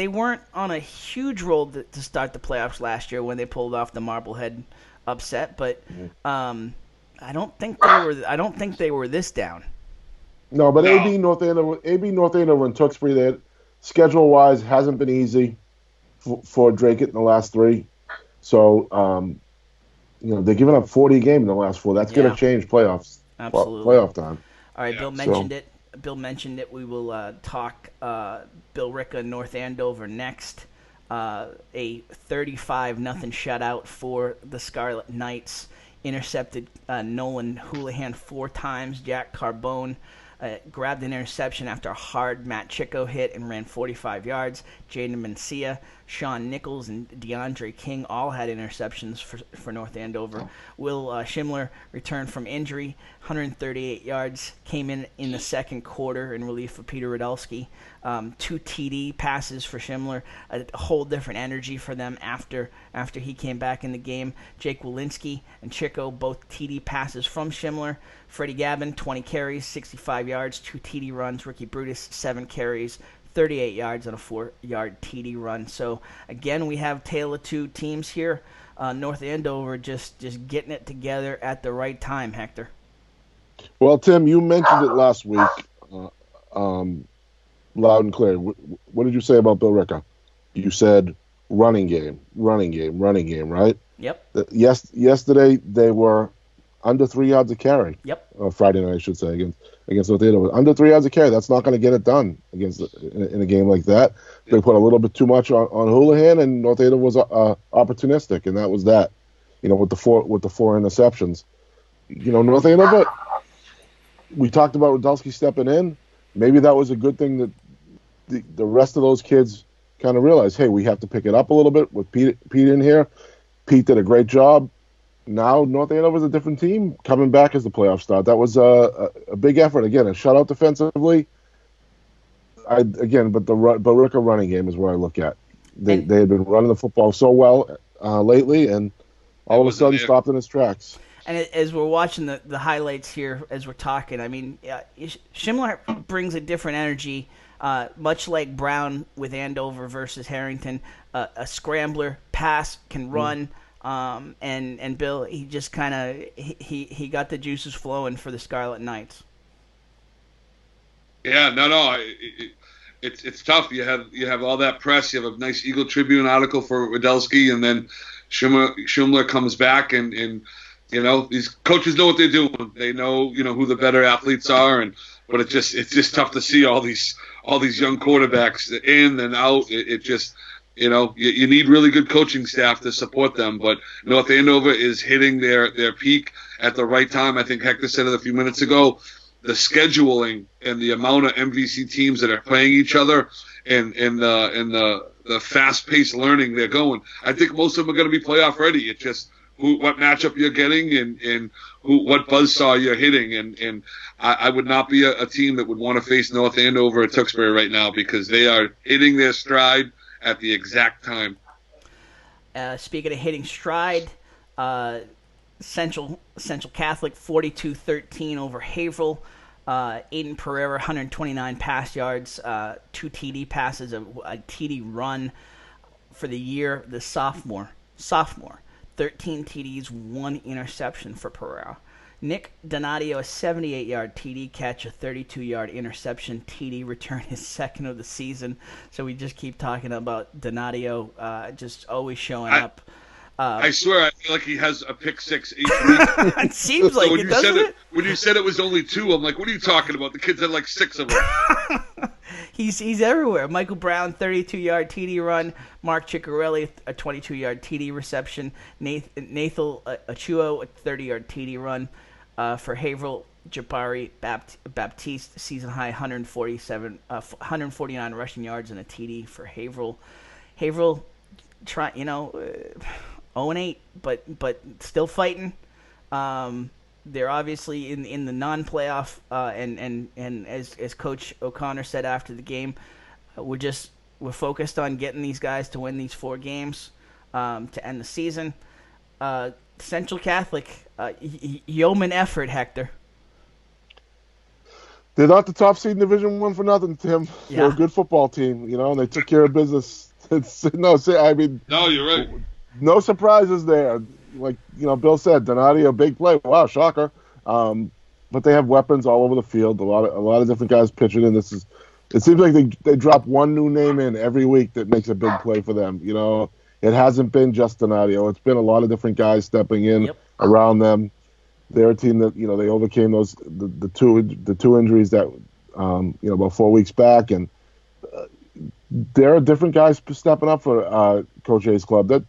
weren't on a huge roll to start the playoffs last year when they pulled off the Marblehead upset. But I don't think they were this down. No, but no. AB North Andover and Tewksbury, that schedule-wise hasn't been easy for Draycott in the last 3. So they're giving up 40 a game in the last 4. That's going to change playoffs. Absolutely. Playoff time. All right, Bill mentioned it. We will talk Billerica North Andover next. A 35-0 shutout for the Scarlet Knights. Intercepted Nolan Houlihan 4 times. Jack Carbone grabbed an interception after a hard Matt Chico hit and ran 45 yards. Jaden Mencia, Sean Nichols, and DeAndre King all had interceptions for North Andover. Will Schimler returned from injury, 138 yards, came in the second quarter in relief of Peter Radulski. 2 TD passes for Schimler, a whole different energy for them after he came back in the game. Jake Walensky and Chico, both TD passes from Schimler. Freddie Gavin, 20 carries, 65 yards, 2 TD runs. Ricky Brutus, 7 carries, 38 yards on a 4-yard TD run. So, again, we have tale of 2 teams here. North Andover just getting it together at the right time, Hector. Well, Tim, you mentioned it last week, loud and clear. What did you say about Billerica? You said running game, right? Yep. Yesterday they were under 3 yards a carry. Yep. Friday night, I should say, against North Andover. Under 3 yards a carry. That's not going to get it done in a game like that. They put a little bit too much on Houlihan, and North Andover was opportunistic, and that was that. With the four interceptions. North Andover. We talked about Radulski stepping in. maybe that was a good thing that the rest of those kids kind of realized, hey, we have to pick it up a little bit with Pete in here. Pete did a great job. Now North Andover's a different team coming back as the playoff start. That was a big effort. Again, a shutout defensively. But the Billerica running game is where I look at. They had been running the football so well lately, and all of a sudden stopped in its tracks. And as we're watching the highlights here, as we're talking, I mean, Schindler brings a different energy, much like Brown with Andover versus Harrington. A scrambler, pass, can run, and Bill, he just kind of he got the juices flowing for the Scarlet Knights. Yeah, no, it's tough. You have all that press. You have a nice Eagle Tribune article for Radelsky, and then Schindler comes back and these coaches know what they're doing. They know, who the better athletes are, but it's just tough to see all these young quarterbacks in and out. It just, you need really good coaching staff to support them. But North Andover is hitting their peak at the right time. I think Hector said it a few minutes ago. The scheduling and the amount of MVC teams that are playing each other and the fast-paced learning they're going. I think most of them are going to be playoff ready. It's just what matchup you're getting and what buzzsaw you're hitting. And I would not be a team that would want to face North Andover or Tewksbury right now because they are hitting their stride at the exact time. Speaking of hitting stride, Central Catholic 42-13 over Haverhill. Aiden Pereira, 129 pass yards, 2 TD passes, a TD run for the year. The sophomore, 13 TDs, 1 interception for Pereira. Nick Donadio, a 78-yard TD catch, a 32-yard interception TD return, his second of the season. So we just keep talking about Donadio, just always showing up. I swear, I feel like he has a pick six each week. It seems like it, doesn't it? When you said it was only 2, I'm like, what are you talking about? The kid's had like 6 of them. He's everywhere. Michael Brown, 32-yard TD run. Mark Ciccarelli, a 22-yard TD reception. Nathan Achuo, a 30-yard TD run for Haverhill. Jabari Baptiste, season-high 149 rushing yards and a TD for Haverhill. Haverhill, 0-8, but still fighting. They're obviously in the non-playoff, and as Coach O'Connor said after the game, we're focused on getting these guys to win these 4 games to end the season. Central Catholic, yeoman effort, Hector. They're not the top seed in Division I for nothing, Tim. Yeah. They're a good football team, and they took care of business. No, you're right. No surprises there. Like, Bill said, Donadio, big play. Wow, shocker. But they have weapons all over the field. A lot of different guys pitching in. It seems like they drop one new name in every week that makes a big play for them. It hasn't been just Donadio. It's been a lot of different guys stepping in around them. They're a team that, they overcame the two injuries that, about 4 weeks back. And there are different guys stepping up for Coach A's club.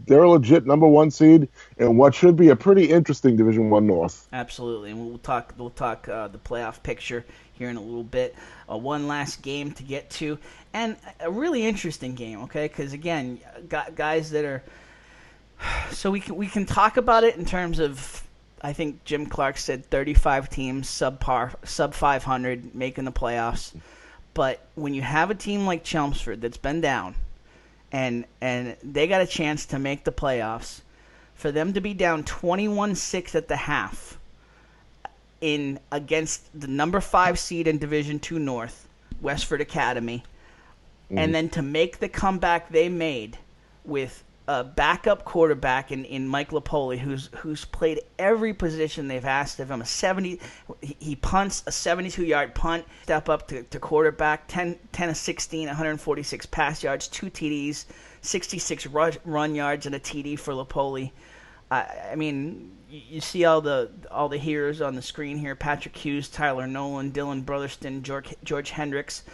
They're a legit number 1 seed in what should be a pretty interesting Division I North. Absolutely, and we'll talk the playoff picture here in a little bit. One last game to get to, and a really interesting game. Okay, because again, guys that are so we can talk about it in terms of. I think Jim Clark said 35 teams sub 500 making the playoffs. But when you have a team like Chelmsford that's been down, and they got a chance to make the playoffs, for them to be down 21-6 at the half against the number 5 seed in Division II North, Westford Academy, and then to make the comeback they made with a backup quarterback in Mike Lupoli, who's played every position they've asked of him. He punts a 72-yard punt, step up to quarterback, 10 of 16, 146 pass yards, 2 TDs, 66 run yards, and a TD for Lupoli. I mean, you see all the heroes on the screen here: Patrick Hughes, Tyler Nolan, Dylan Brotherston, George Hendricks,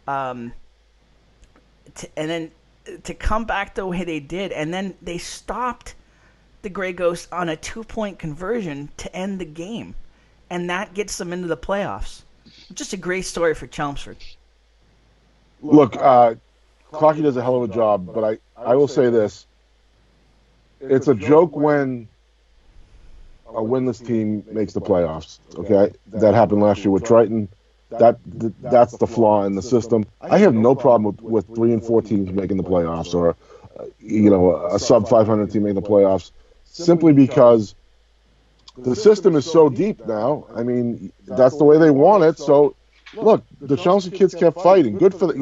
and then to come back the way they did, and then they stopped the Grey Ghosts on a 2-point conversion to end the game, and that gets them into the playoffs. Just a great story for Chelmsford. Look, Clocky does a hell of a job, but I will say this. It's a joke when a winless team makes the playoffs, okay? That happened last year with Triton. That's the flaw in the system. I have no problem with 3 and 4 teams making the playoffs, or a sub 500 team making the playoffs, simply because the system is so deep now. I mean, that's the way they want it. So, look, the Chelmsford kids kept fighting. Good for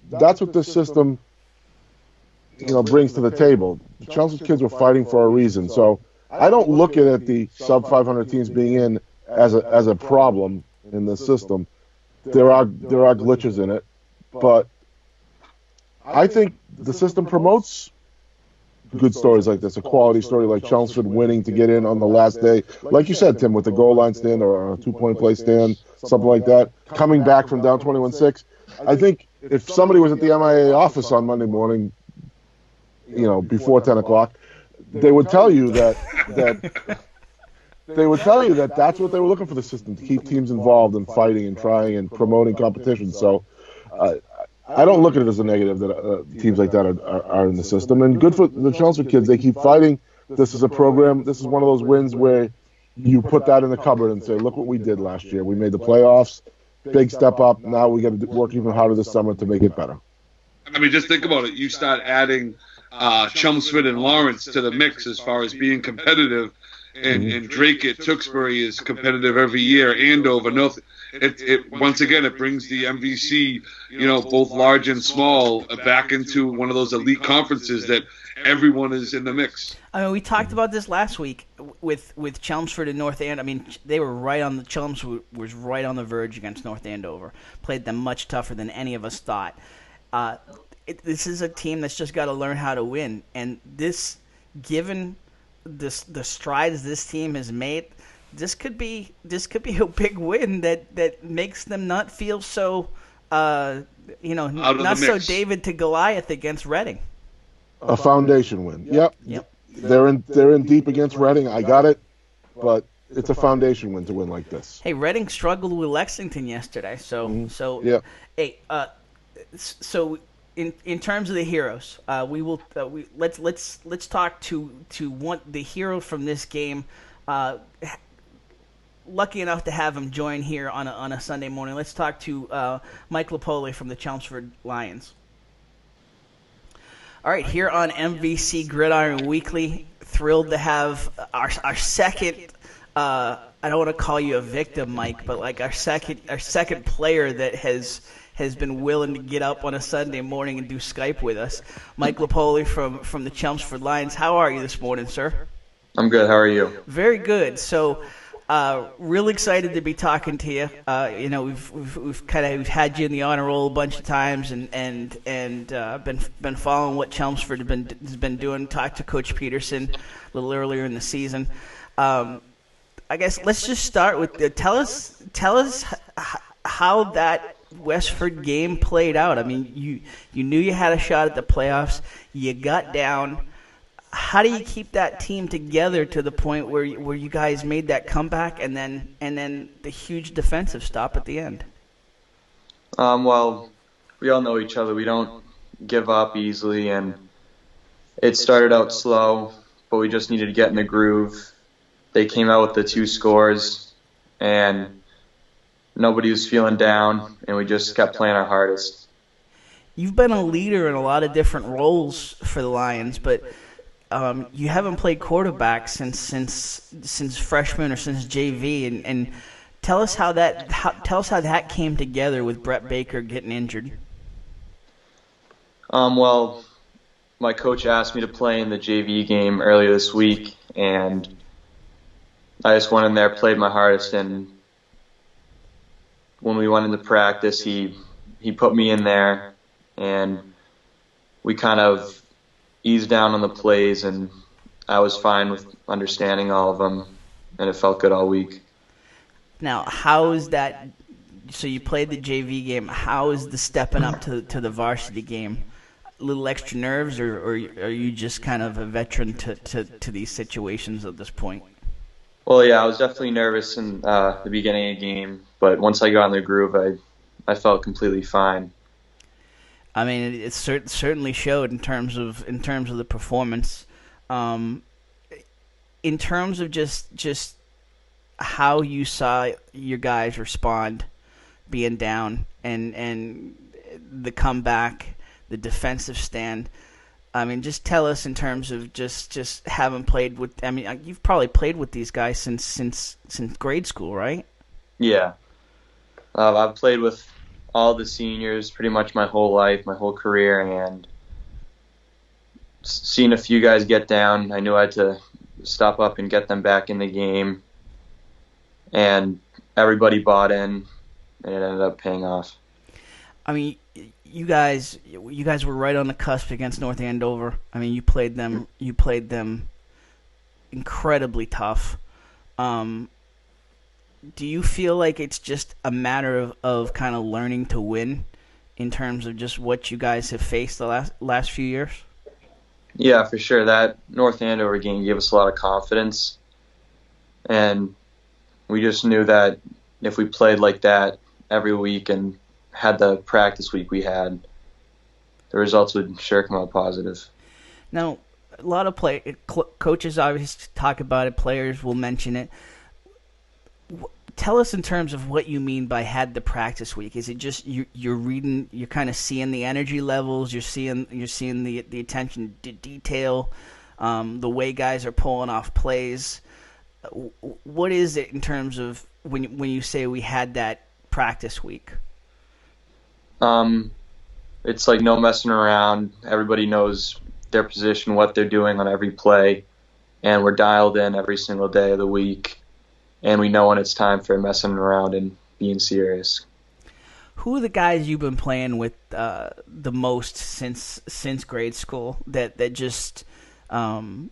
that's what this system brings to the table. The Chelmsford kids were fighting for a reason. So I don't look at the sub 500 teams being in as a problem in the system. There are glitches in it, but I think the system promotes good stories like this, a quality story like Chelmsford winning to get in on the last day, like you said, Tim, with the goal line stand or a 2-point play stand, something like that, coming back from down 21-6. I think if somebody was at the MIA office on Monday morning, before 10 o'clock, they would tell you that that's what they were looking for the system, to keep teams involved and fighting and trying and promoting competition. So I don't look at it as a negative that teams like that are in the system. And good for the Chelmsford kids. They keep fighting. This is a program. This is one of those wins where you put that in the cupboard and say, look what we did last year. We made the playoffs. Big step up. Now we got to work even harder this summer to make it better. I mean, just think about it. You start adding Chelmsford and Lawrence to the mix as far as being competitive. And Drake at Tewksbury is competitive every year. Andover, once again, it brings the MVC, both large and small, back into one of those elite conferences that everyone is in the mix. I mean, we talked about this last week with Chelmsford and North Andover. I mean, they were Chelmsford was right on the verge against North Andover. Played them much tougher than any of us thought. This is a team that's just got to learn how to win, and given the strides this team has made, this could be a big win that makes them not feel so not so David to Goliath against Reading. A foundation win. Yep. They're in deep against Reading. I got it, but it's a foundation win to win like this. Hey, Reading struggled with Lexington yesterday, so yeah. Hey, so. In terms of the heroes, let's talk to the hero from this game. Lucky enough to have him join here on a Sunday morning. Let's talk to Mike Lupoli from the Chelmsford Lions. All right, here on MVC Gridiron Weekly, thrilled to have our second. I don't want to call you a victim, Mike, but like our second player that has been willing to get up on a Sunday morning and do Skype with us. Mike Lupoli from the Chelmsford Lions. How are you this morning, sir? I'm good. How are you? Very good. So, really excited to be talking to you. We've had you in the honor roll a bunch of times, and been following what Chelmsford has been doing. Talked to Coach Peterson a little earlier in the season. I guess let's just start with tell us how that Westford game played out. I mean, you knew you had a shot at the playoffs. You got down. How do you keep that team together to the point where you guys made that comeback and then the huge defensive stop at the end? Well, we all know each other. We don't give up easily, and it started out slow, but we just needed to get in the groove. They came out with the 2 scores, and nobody was feeling down, and we just kept playing our hardest. You've been a leader in a lot of different roles for the Lions, but you haven't played quarterback since freshman or since JV, and tell us how that came together with Brett Baker getting injured. Well, my coach asked me to play in the JV game earlier this week, and I just went in there, played my hardest, and when we went into practice, he put me in there, and we kind of eased down on the plays, and I was fine with understanding all of them, and it felt good all week. Now, how is that? So you played the JV game. How is the stepping up to the varsity game? A little extra nerves, or are you just kind of a veteran to these situations at this point? Well, yeah, I was definitely nervous in the beginning of the game, but once I got in the groove, I felt completely fine. I mean, it certainly showed in terms of the performance. In terms of just how you saw your guys respond, being down, and the comeback, the defensive stand. I mean, just tell us in terms of just having played with. I mean, you've probably played with these guys since grade school, right? Yeah. I've played with all the seniors pretty much my whole life, my whole career, and seeing a few guys get down, I knew I had to step up and get them back in the game, and everybody bought in, and it ended up paying off. I mean, you guys were right on the cusp against North Andover. I mean, you played them incredibly tough. Do you feel like it's just a matter of kind of learning to win in terms of just what you guys have faced the last few years? Yeah, for sure. That North Andover game gave us a lot of confidence, and we just knew that if we played like that every week and had the practice week we had, the results would sure come out positive. Now, a lot of coaches obviously talk about it, players will mention it. Tell us in terms of what you mean by had the practice week. Is it just you're reading, you're kind of seeing the energy levels, you're seeing the attention to detail, the way guys are pulling off plays. What is it in terms of when you say we had that practice week? It's like no messing around. Everybody knows their position, what they're doing on every play, and we're dialed in every single day of the week. And we know when it's time for messing around and being serious. Who are the guys you've been playing with the most since grade school that just kind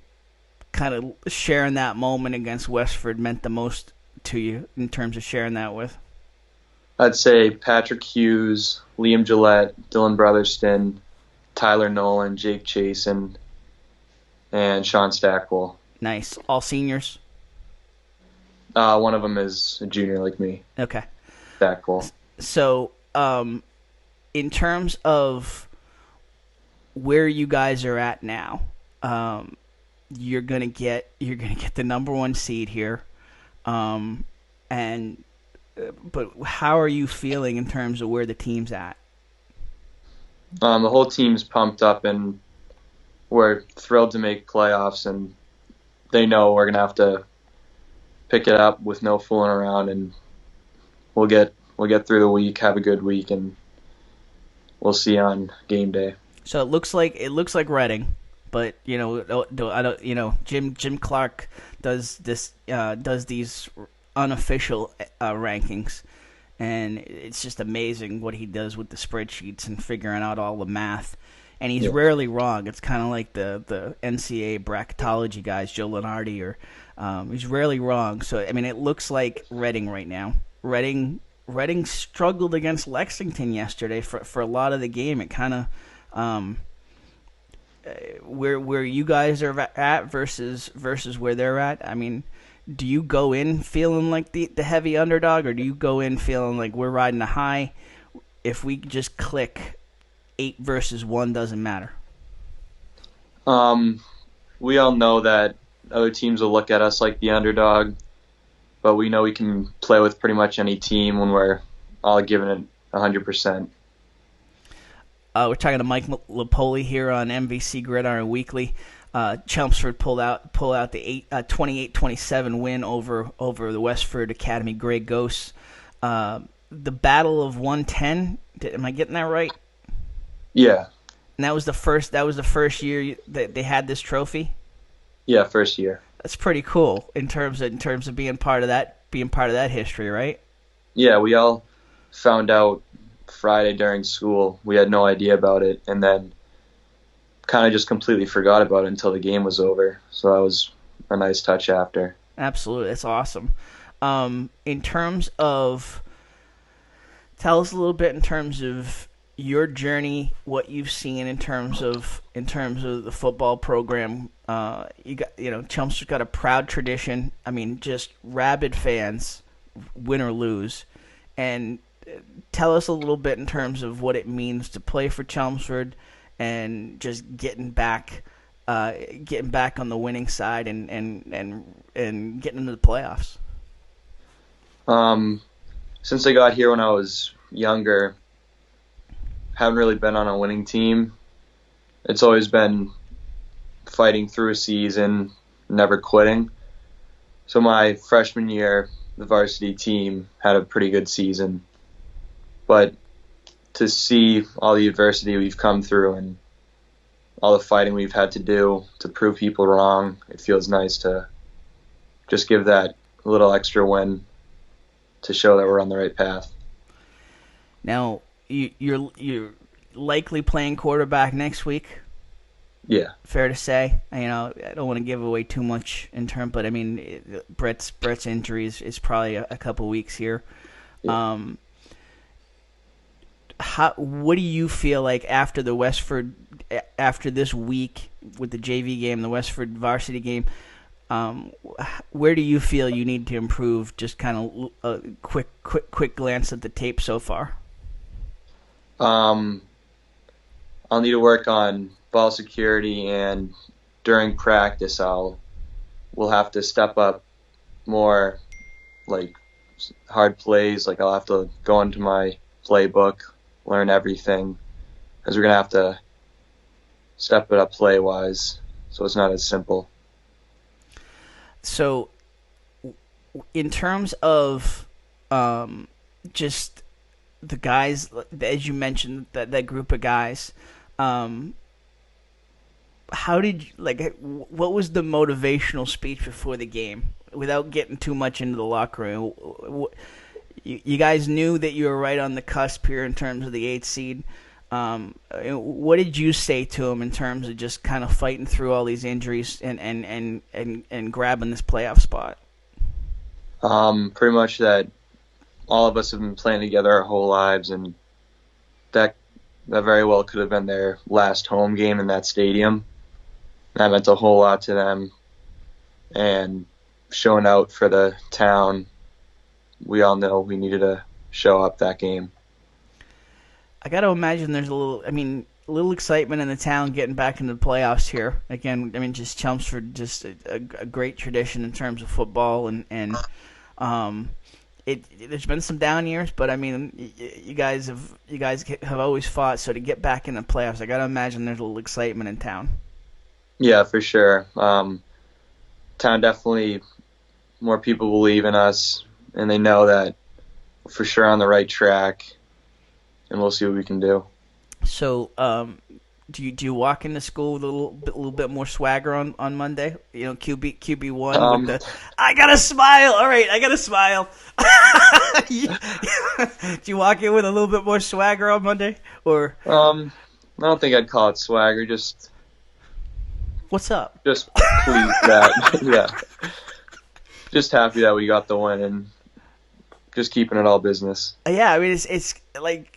of sharing that moment against Westford meant the most to you in terms of sharing that with? I'd say Patrick Hughes, Liam Gillette, Dylan Brotherston, Tyler Nolan, Jake Chasen, and Sean Stackwell. Nice. All seniors? One of them is a junior like me. Okay. Stackwell. So, in terms of where you guys are at now, you're gonna get the number one seed here, but how are you feeling in terms of where the team's at? The whole team's pumped up, and we're thrilled to make playoffs, and they know we're gonna have to pick it up with no fooling around, and we'll get through the week, have a good week, and we'll see on game day. So it looks like Reading, but I don't. Jim Clark does these unofficial rankings, and it's just amazing what he does with the spreadsheets and figuring out all the math. And he's rarely wrong. It's kind of like the NCAA bracketology guys, Joe Lenardi, or he's rarely wrong. So I mean, it looks like Reading right now. Reading struggled against Lexington yesterday for a lot of the game. It kind of where you guys are at versus where they're at. I mean, do you go in feeling like the heavy underdog, or do you go in feeling like we're riding a high? If we just click, 8 versus 1 doesn't matter. We all know that other teams will look at us like the underdog, but we know we can play with pretty much any team when we're all giving it 100%. We're talking to Mike Lupoli here on MVC Gridiron Weekly. Chelmsford pull out the 28-27 win over the Westford Academy Grey Ghosts. The Battle of 110. Am I getting that right? Yeah. And that was the first year that they had this trophy. Yeah, first year. That's pretty cool in terms of being part of that history, right? Yeah, we all found out Friday during school. We had no idea about it, and then kind of just completely forgot about it until the game was over. So that was a nice touch after. Absolutely, that's awesome. In terms of, tell us a little bit in terms of your journey, what you've seen in terms of the football program. Chelmsford's got a proud tradition. I mean, just rabid fans, win or lose. And tell us a little bit in terms of what it means to play for Chelmsford and just getting back on the winning side and getting into the playoffs. Since I got here when I was younger, haven't really been on a winning team. It's always been fighting through a season, never quitting. So my freshman year, the varsity team had a pretty good season. But to see all the adversity we've come through and all the fighting we've had to do to prove people wrong, it feels nice to just give that little extra win to show that we're on the right path. Now, you're likely playing quarterback next week. Yeah. Fair to say. I don't want to give away too much in term, but I mean, Brett's injury is probably a couple weeks here. Yeah. What do you feel like after this week with the JV game, the Westford varsity game? Where do you feel you need to improve? Just kind of a quick glance at the tape so far. I'll need to work on ball security, and during practice we'll have to step up more, like hard plays. Like I'll have to go into my playbook, learn everything, because we're gonna have to step it up play wise, so it's not as simple. So, in terms of just the guys, as you mentioned, that group of guys, how did you, what was the motivational speech before the game? Without getting too much into the locker room, you guys knew that you were right on the cusp here in terms of the 8th seed. What did you say to him in terms of just kind of fighting through all these injuries and grabbing this playoff spot? Pretty much that all of us have been playing together our whole lives, and that very well could have been their last home game in that stadium. That meant a whole lot to them, and showing out for the town, we all know we needed to show up that game. I got to imagine there's a little excitement in the town getting back into the playoffs here. Again, I mean, just Chelmsford, just a great tradition in terms of football, and there's been some down years, but I mean, you guys have always fought. So to get back in the playoffs, I got to imagine there's a little excitement in town. Yeah, for sure. Town definitely, more people believe in us, and they know that we're for sure on the right track, and we'll see what we can do. So, do you walk into school with a little bit more swagger on Monday? You know, QB1 with the I gotta smile. All right, I gotta smile. Do you walk in with a little bit more swagger on Monday, or? I don't think I'd call it swagger. Just what's up? Just pleased that yeah. Just happy that we got the win and just keeping it all business. Yeah, I mean it's like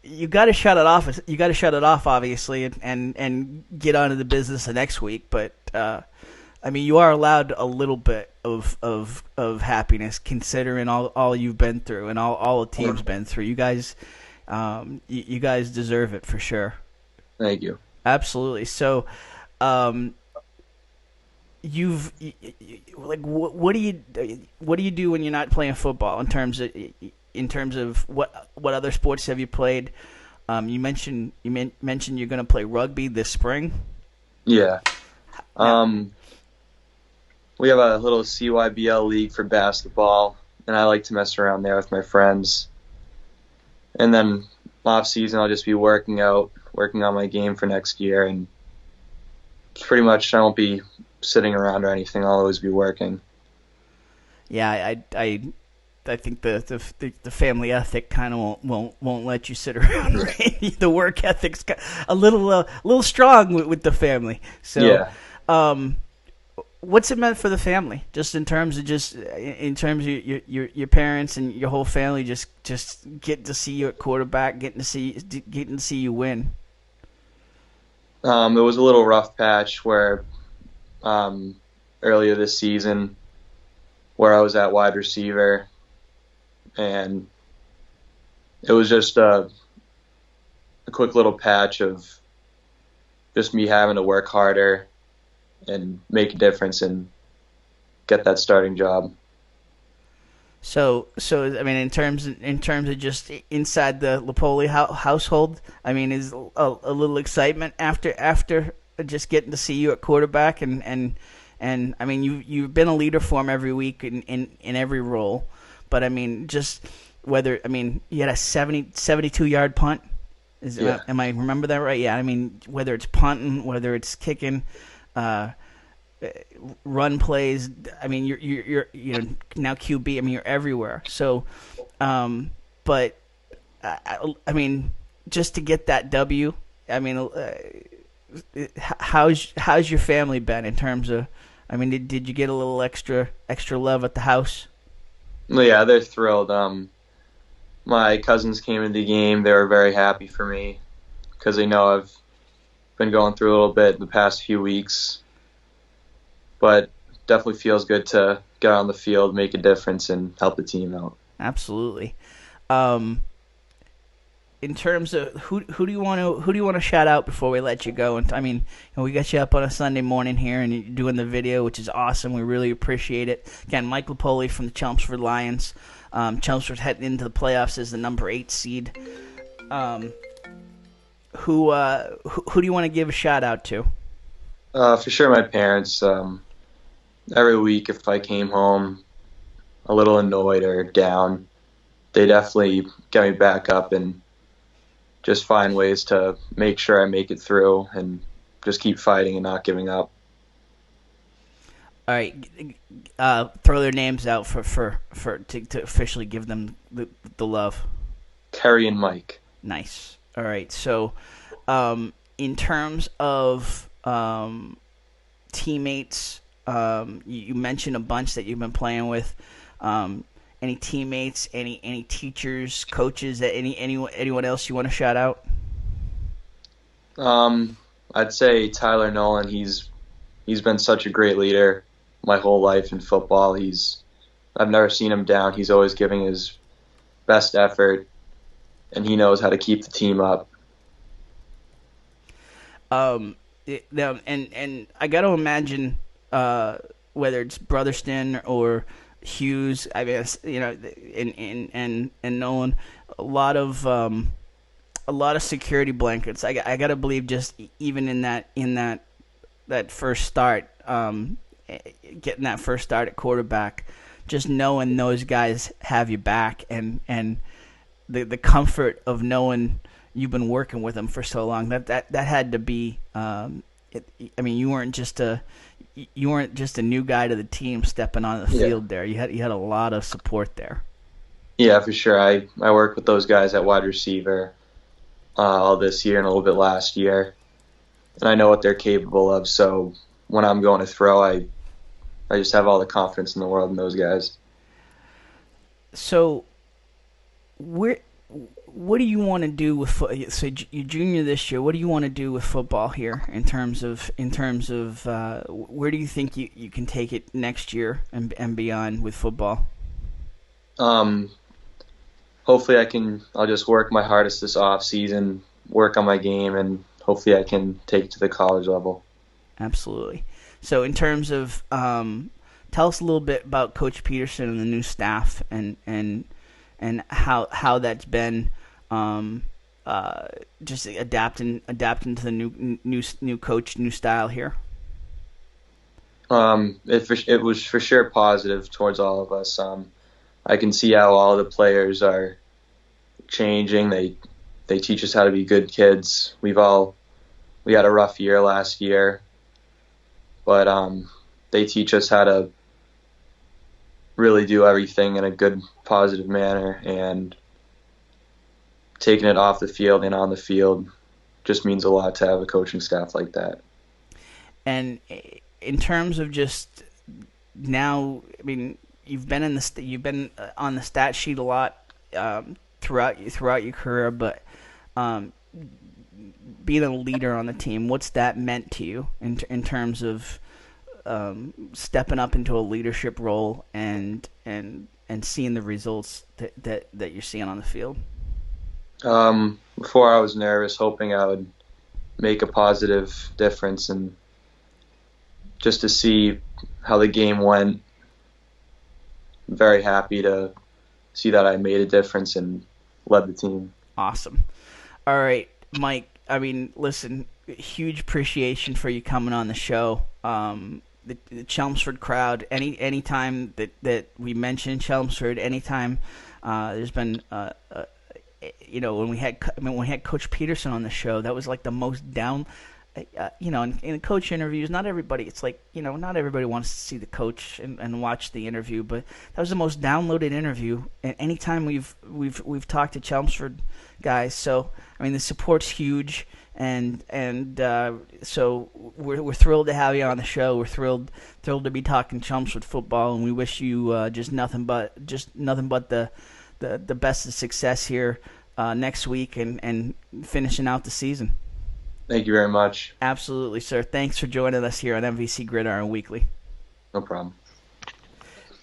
you got to shut it off. You got to shut it off, obviously, and get on to the business the next week. But I mean, you are allowed a little bit of happiness considering all you've been through and all the team's been through. You guys, you guys deserve it for sure. Thank you. Absolutely. So, you've like what do you do when you're not playing football in terms of what other sports have you played? You mentioned you're going to play rugby this spring. Yeah. We have a little CYBL league for basketball, and I like to mess around there with my friends. And then off season, I'll just be working on my game for next year, and pretty much I won't be sitting around or anything. I'll always be working. Yeah, I think the family ethic kind of won't let you sit around. Right? The work ethic's a little strong with the family. So, yeah. what's it meant for the family? Just in terms of your parents and your whole family, just getting to see you at quarterback, getting to see you win. It was a little rough patch where earlier this season where I was at wide receiver, and it was just a quick little patch of just me having to work harder and make a difference and get that starting job. So I mean, in terms of just inside the Lupoli household, I mean, is a little excitement after just getting to see you at quarterback, and I mean, you've been a leader for him every week in every role, but I mean, just whether, I mean, you had a 72-yard punt. Am I remember that right? Yeah. I mean, whether it's punting, whether it's kicking, run plays. I mean, you're now QB. I mean, you're everywhere. So, but I mean, just to get that W. I mean, how's your family been in terms of? I mean, did you get a little extra love at the house? Well, yeah, they're thrilled. My cousins came into the game. They were very happy for me because they know I've been going through a little bit the past few weeks. But definitely feels good to get on the field, make a difference, and help the team out. Absolutely. In terms of who do you want to shout out before we let you go? And I mean, we got you up on a Sunday morning here and you're doing the video, which is awesome. We really appreciate it. Again, Mike Lupoli from the Chelmsford Lions. Chelmsford heading into the playoffs as the number 8 seed. Who do you want to give a shout out to? For sure, my parents. Every week, if I came home a little annoyed or down, they definitely get me back up and just find ways to make sure I make it through and just keep fighting and not giving up. All right, throw their names out to officially give them the love. Terry and Mike. Nice. All right. So, in terms of teammates, you mentioned a bunch that you've been playing with. Any teammates, any teachers, coaches, anyone else you want to shout out? I'd say Tyler Nolan. He's been such a great leader my whole life in football. I've never seen him down. He's always giving his best effort, and he knows how to keep the team up. And I got to imagine whether it's Brotherston or Hughes, I guess, and Nolan, a lot of security blankets. I got to believe just even in that first start. Getting that first start at quarterback, just knowing those guys have you back, and the comfort of knowing you've been working with them for so long, that had to be. I mean, you weren't just a new guy to the team stepping on the field there. You had a lot of support there. Yeah, for sure. I worked with those guys at wide receiver all this year and a little bit last year, and I know what they're capable of. So when I'm going to throw, I just have all the confidence in the world in those guys. So, what do you want to do with so you're junior this year? What do you want to do with football here in terms of where do you think you can take it next year and beyond with football? Hopefully I'll just work my hardest this off season, work on my game, and hopefully I can take it to the college level. Absolutely. So in terms of, tell us a little bit about Coach Peterson and the new staff, and how that's been, just adapting to the new coach, new style here. It was for sure positive towards all of us. I can see how all the players are changing. They teach us how to be good kids. We had a rough year last year. But they teach us how to really do everything in a good, positive manner, and taking it off the field and on the field just means a lot to have a coaching staff like that. And in terms of just now, I mean, you've been on the stat sheet a lot throughout your career, but being a leader on the team, what's that meant to you in terms of stepping up into a leadership role and seeing the results that you're seeing on the field? Before I was nervous, hoping I would make a positive difference, and just to see how the game went, I'm very happy to see that I made a difference and led the team. Awesome. All right, Mike, I mean, listen, huge appreciation for you coming on the show. The Chelmsford crowd, anytime that we mention Chelmsford, anytime there's been when we had Coach Peterson on the show, that was like the most down. In coach interviews, not everybody wants to see the coach and watch the interview, but that was the most downloaded interview. And anytime we've talked to Chelmsford guys, so I mean the support's huge, and so we're thrilled to have you on the show. We're thrilled to be talking Chelmsford football, and we wish you just nothing but the best of success here next week and finishing out the season. Thank you very much. Absolutely, sir. Thanks for joining us here on MVC Gridiron Weekly. No problem.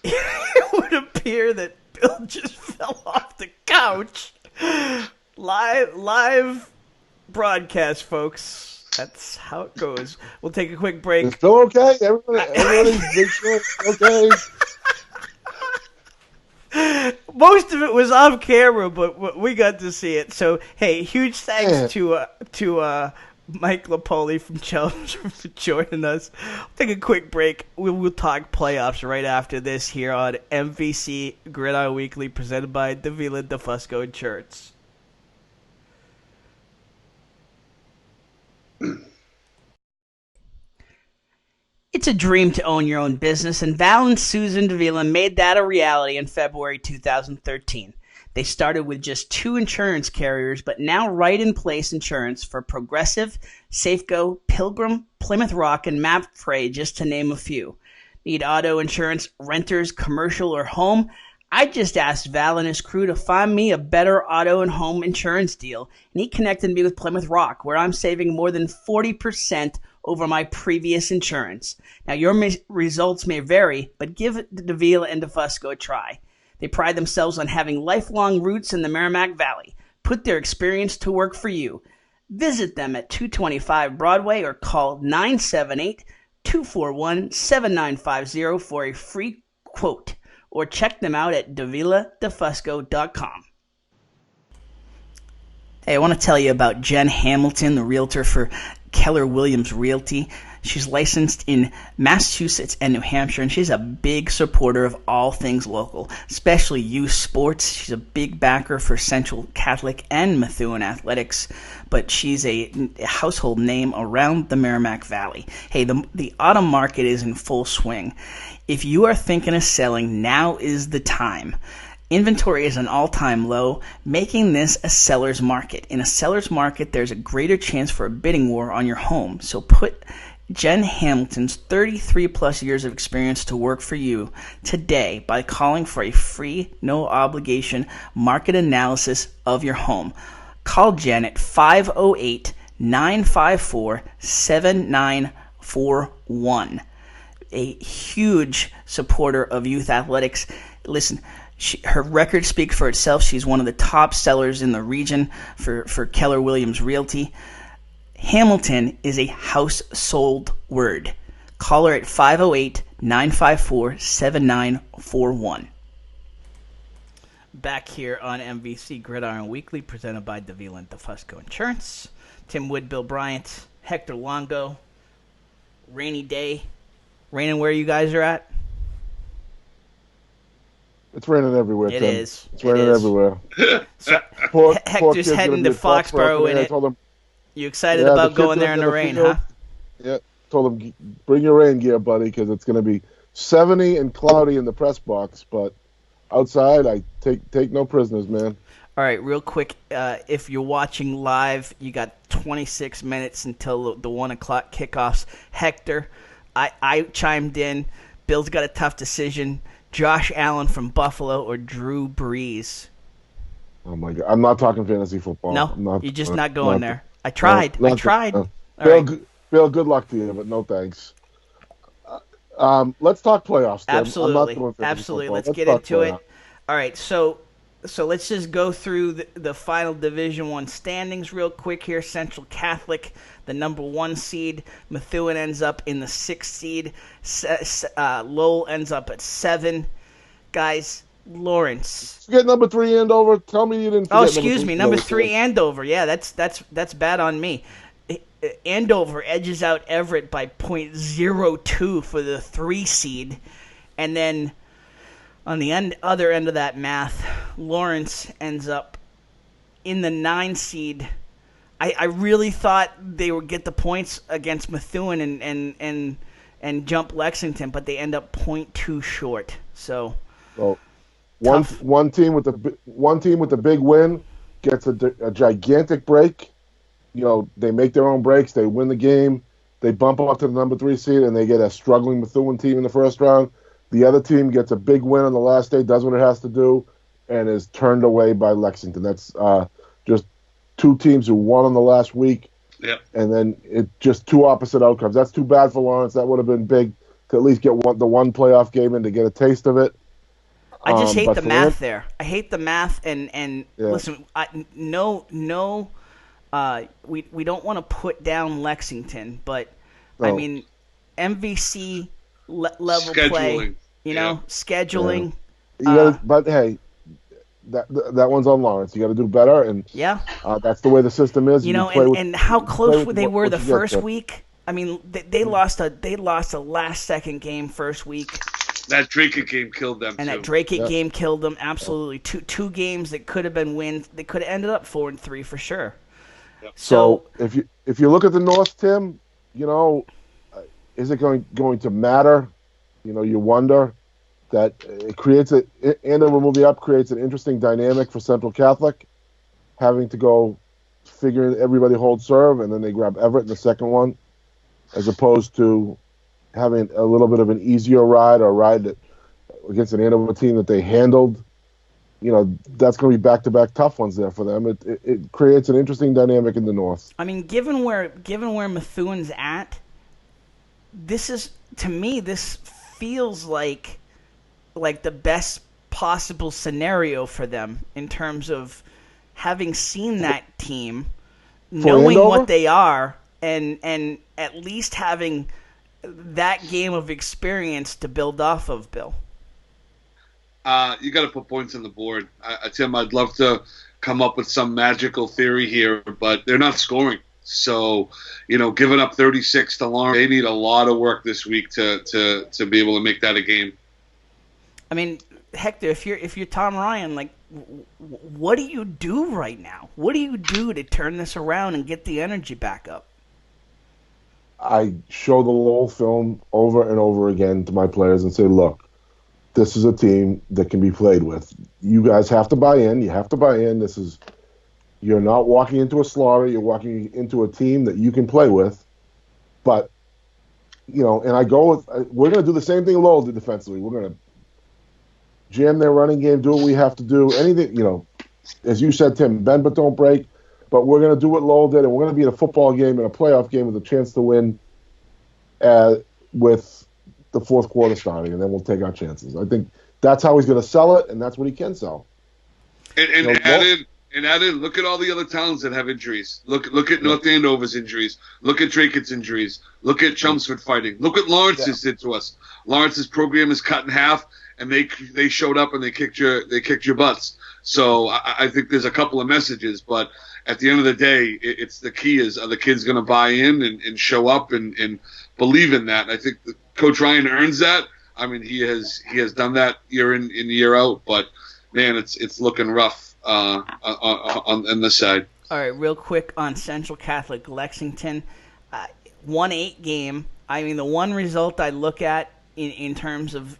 It would appear that Bill just fell off the couch. Live broadcast, folks. That's how it goes. We'll take a quick break. Is Bill okay? Everybody's big sure okay. Most of it was off camera, but we got to see it. So, hey, huge thanks to Mike Lupoli from Chelmsford for joining us. We'll take a quick break. We'll talk playoffs right after this here on MVC Gridiron Weekly, presented by Davila DeFusco Insurance. It's a dream to own your own business, and Val and Susan Davila made that a reality in February 2013. They started with just 2 insurance carriers, but now Right in Place Insurance for Progressive, Safeco, Pilgrim, Plymouth Rock, and MapFreight, just to name a few. Need auto insurance, renters, commercial, or home? I just asked Val and his crew to find me a better auto and home insurance deal, and he connected me with Plymouth Rock, where I'm saving more than 40% over my previous insurance. Now, your results may vary, but give Davila and DeFusco a try. They pride themselves on having lifelong roots in the Merrimack Valley. Put their experience to work for you. Visit them at 225 Broadway or call 978-241-7950 for a free quote, or check them out at daviladefusco.com. Hey, I want to tell you about Jen Hamilton, the realtor for Keller Williams Realty. She's licensed in Massachusetts and New Hampshire, and she's a big supporter of all things local, especially youth sports. She's a big backer for Central Catholic and Methuen Athletics, but she's a household name around the Merrimack Valley. Hey, the autumn market is in full swing. If you are thinking of selling, now is the time. Inventory is an all-time low, making this a seller's market. In a seller's market, there's a greater chance for a bidding war on your home. So put Jen Hamilton's 33-plus years of experience to work for you today by calling for a free, no-obligation market analysis of your home. Call Jen at 508-954-7941. A huge supporter of youth athletics. Listen, her record speaks for itself. She's one of the top sellers in the region for Keller Williams Realty. Hamilton is a household word. Call her at 508-954-7941. Back here on MVC Gridiron Weekly, presented by Davila and DeFusco Insurance. Tim Wood, Bill Bryant, Hector Longo. Rainy day. Raining where you guys are at? It's raining everywhere, It Tim. is. It's raining everywhere. So, Poor Hector's kid's heading gonna to be at Foxborough in I it. told him, You excited Yeah, about the going kids there in are the gonna rain, feel- huh? yeah, told him, bring your rain gear, buddy, because it's going to be 70 and cloudy in the press box. But outside, I take no prisoners, man. All right, real quick, if you're watching live, you got 26 minutes until the 1 o'clock kickoffs. Hector, I chimed in. Bill's got a tough decision. Josh Allen from Buffalo or Drew Brees? Oh my God! I'm not talking fantasy football. No, you're just not going there. I tried. I tried. Bill, Right. Bill, good luck to you, but no thanks. Let's talk playoffs, Tim. Absolutely. I'm not doing fantasy Absolutely. football. Let's get talk into it. playoffs. All right, so let's just go through the final Division I standings real quick here. Central Catholic, the number 1 seed. Methuen ends up in the 6th seed. Lowell ends up at 7. Guys, Lawrence. You get number 3 Andover. Tell me you didn't. Oh, excuse me, number 3 Andover. Yeah, that's bad on me. Andover edges out Everett by .02 for the 3 seed, and then on the other end of that math, Lawrence ends up in the 9 seed. I really thought they would get the points against Methuen and jump Lexington, but they end up .2 short. So, well, one team with the big win gets a gigantic break. You know, they make their own breaks. They win the game. They bump up to the number 3 seed, and they get a struggling Methuen team in the first round. The other team gets a big win on the last day, does what it has to do, and is turned away by Lexington. That's just 2 teams who won on the last week. Yep. And then it just 2 opposite outcomes. That's too bad for Lawrence. That would have been big to at least get the one playoff game and to get a taste of it. I just hate the math there. I hate the math, and Yeah. listen, we don't want to put down Lexington, but I No. mean, MVC level Scheduling. play, scheduling. But hey, that one's on Lawrence. You got to do better, and Yeah. that's the way the system is. And how close they were what the you get first there. week. I mean, they lost a last-second game first week, That Drake game killed them, and too. that Drake game killed them. Absolutely, two games that could have been wins. They could have ended up 4-3 for sure. Yep. So if you look at the North, Tim, is it going to matter? You wonder. That it creates Andover moving up creates an interesting dynamic for Central Catholic, having to go figuring everybody hold serve, and then they grab Everett in the second one, as opposed to having a little bit of an easier ride or a ride that against an Andover team that they handled. That's going to be back-to-back tough ones there for them. It creates an interesting dynamic in the North. I mean, given where Methuen's at, this feels like the best possible scenario for them in terms of having seen that team, knowing Andover? what they are, and at least having that game of experience to build off of, Bill. You got to put points on the board. Tim, I'd love to come up with some magical theory here, but they're not scoring. So, giving up 36 to Lawrence, they need a lot of work this week to be able to make that a game. I mean, Hector, if you're Tom Ryan, like, what do you do right now? What do you do to turn this around and get the energy back up? I show the Lowell film over and over again to my players and say, look, this is a team that can be played with. You guys have to buy in. You have to buy in. You're not walking into a slaughter. You're walking into a team that you can play with. But, and we're going to do the same thing Lowell did defensively. We're going to jam their running game, do what we have to do. Anything, as you said, Tim, bend but don't break. But we're going to do what Lowell did, and we're going to be in a football game and a playoff game with a chance to win with the fourth quarter starting, and then we'll take our chances. I think that's how he's going to sell it, and that's what he can sell. And add in, look at all the other towns that have injuries. Look at North Andover's injuries. Look at Drake's injuries. Look at Chelmsford fighting. Look what Lawrence's did to us. Lawrence's program is cut in half, and they showed up and they kicked your butts. So I think there's a couple of messages, but at the end of the day, it's the key is, are the kids going to buy in and show up and believe in that? And I think Coach Ryan earns that. I mean, he has done that year in and year out, but man, it's looking rough on this side. All right, real quick on Central Catholic Lexington, 1-8 game. I mean, the one result I look at in terms of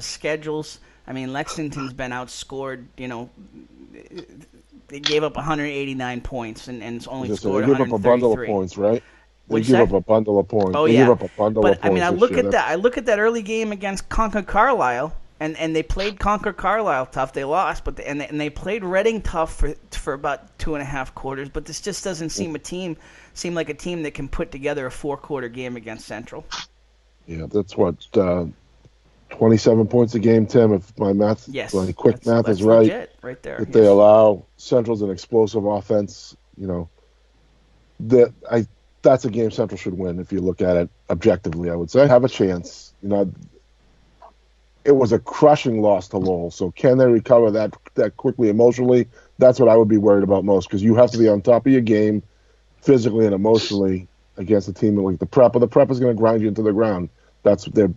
schedules, I mean, Lexington's been outscored. They gave up 189 points and only scored 133. They gave up a bundle of points, right? They What'd give you up say? a bundle of points. Oh They yeah, give up a bundle of but points I mean, I this look year. at that. I look at that early game against Concord Carlisle, and they played Concord Carlisle tough. They lost, but they played Reading tough for about 2.5 quarters. But this just doesn't seem like a team that can put together a 4-quarter game against Central. Yeah, that's what 27 points a game, Tim. If my quick math that's is right, legit there. that they allow Central's an explosive offense. That's a game Central should win if you look at it objectively. I would say have a chance. It was a crushing loss to Lowell. So can they recover that quickly emotionally? That's what I would be worried about most, because you have to be on top of your game physically and emotionally against a team like the Prep. But the Prep is going to grind you into the ground. That's their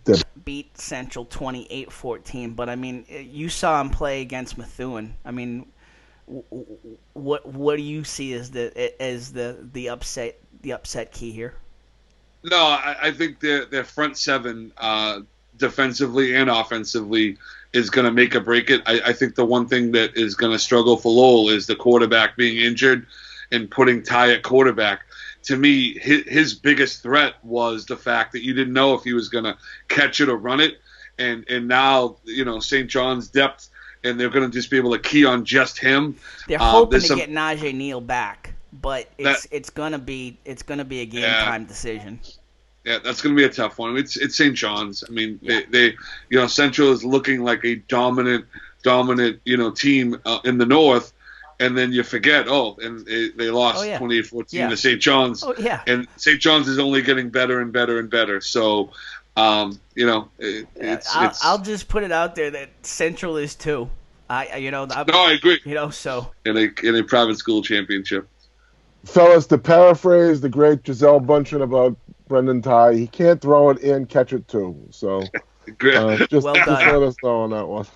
beat Central 28-14. But I mean, you saw him play against Methuen. I mean, what do you see as the upset key here? No, I think their front seven, defensively and offensively, is going to make or break it. I think the one thing that is going to struggle for Lowell is the quarterback being injured and putting Ty at quarterback. To me, his biggest threat was the fact that you didn't know if he was going to catch it or run it. And now, St. John's depth, and they're going to just be able to key on just him. They're hoping to get Najee Neal back, but it's going to be a game time decision. Yeah, that's going to be a tough one. It's St. John's. I mean, they Central is looking like a dominant team in the North, and then you forget, and they lost 28-14 to St. John's. Oh yeah. And St. John's is only getting better and better and better. So, I'll just put it out there that Central is too. I agree. So in a private school championship. Fellas, to paraphrase the great Giselle Bundchen about Brendan Ty, he can't throw it and catch it too. So just let us know on that one.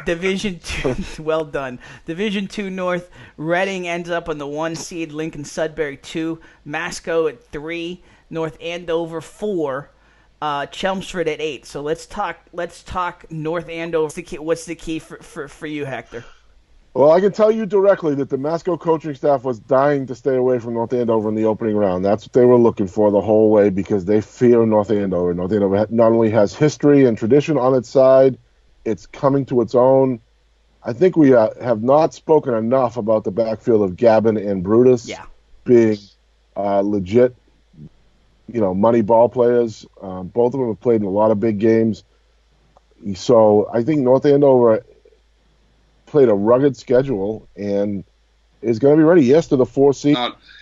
Division 2, well done. Division 2 North, Reading ends up on the 1 seed, Lincoln Sudbury 2, Masco at 3, North Andover 4, Chelmsford at 8. So let's talk North Andover. What's the key for you, Hector? Well, I can tell you directly that the Masco coaching staff was dying to stay away from North Andover in the opening round. That's what they were looking for the whole way, because they fear North Andover. North Andover not only has history and tradition on its side, it's coming to its own. I think we have not spoken enough about the backfield of Gavin and Brutus being legit, money ball players. Both of them have played in a lot of big games. So I think North Andover played a rugged schedule and is going to be ready, to the 4 seed.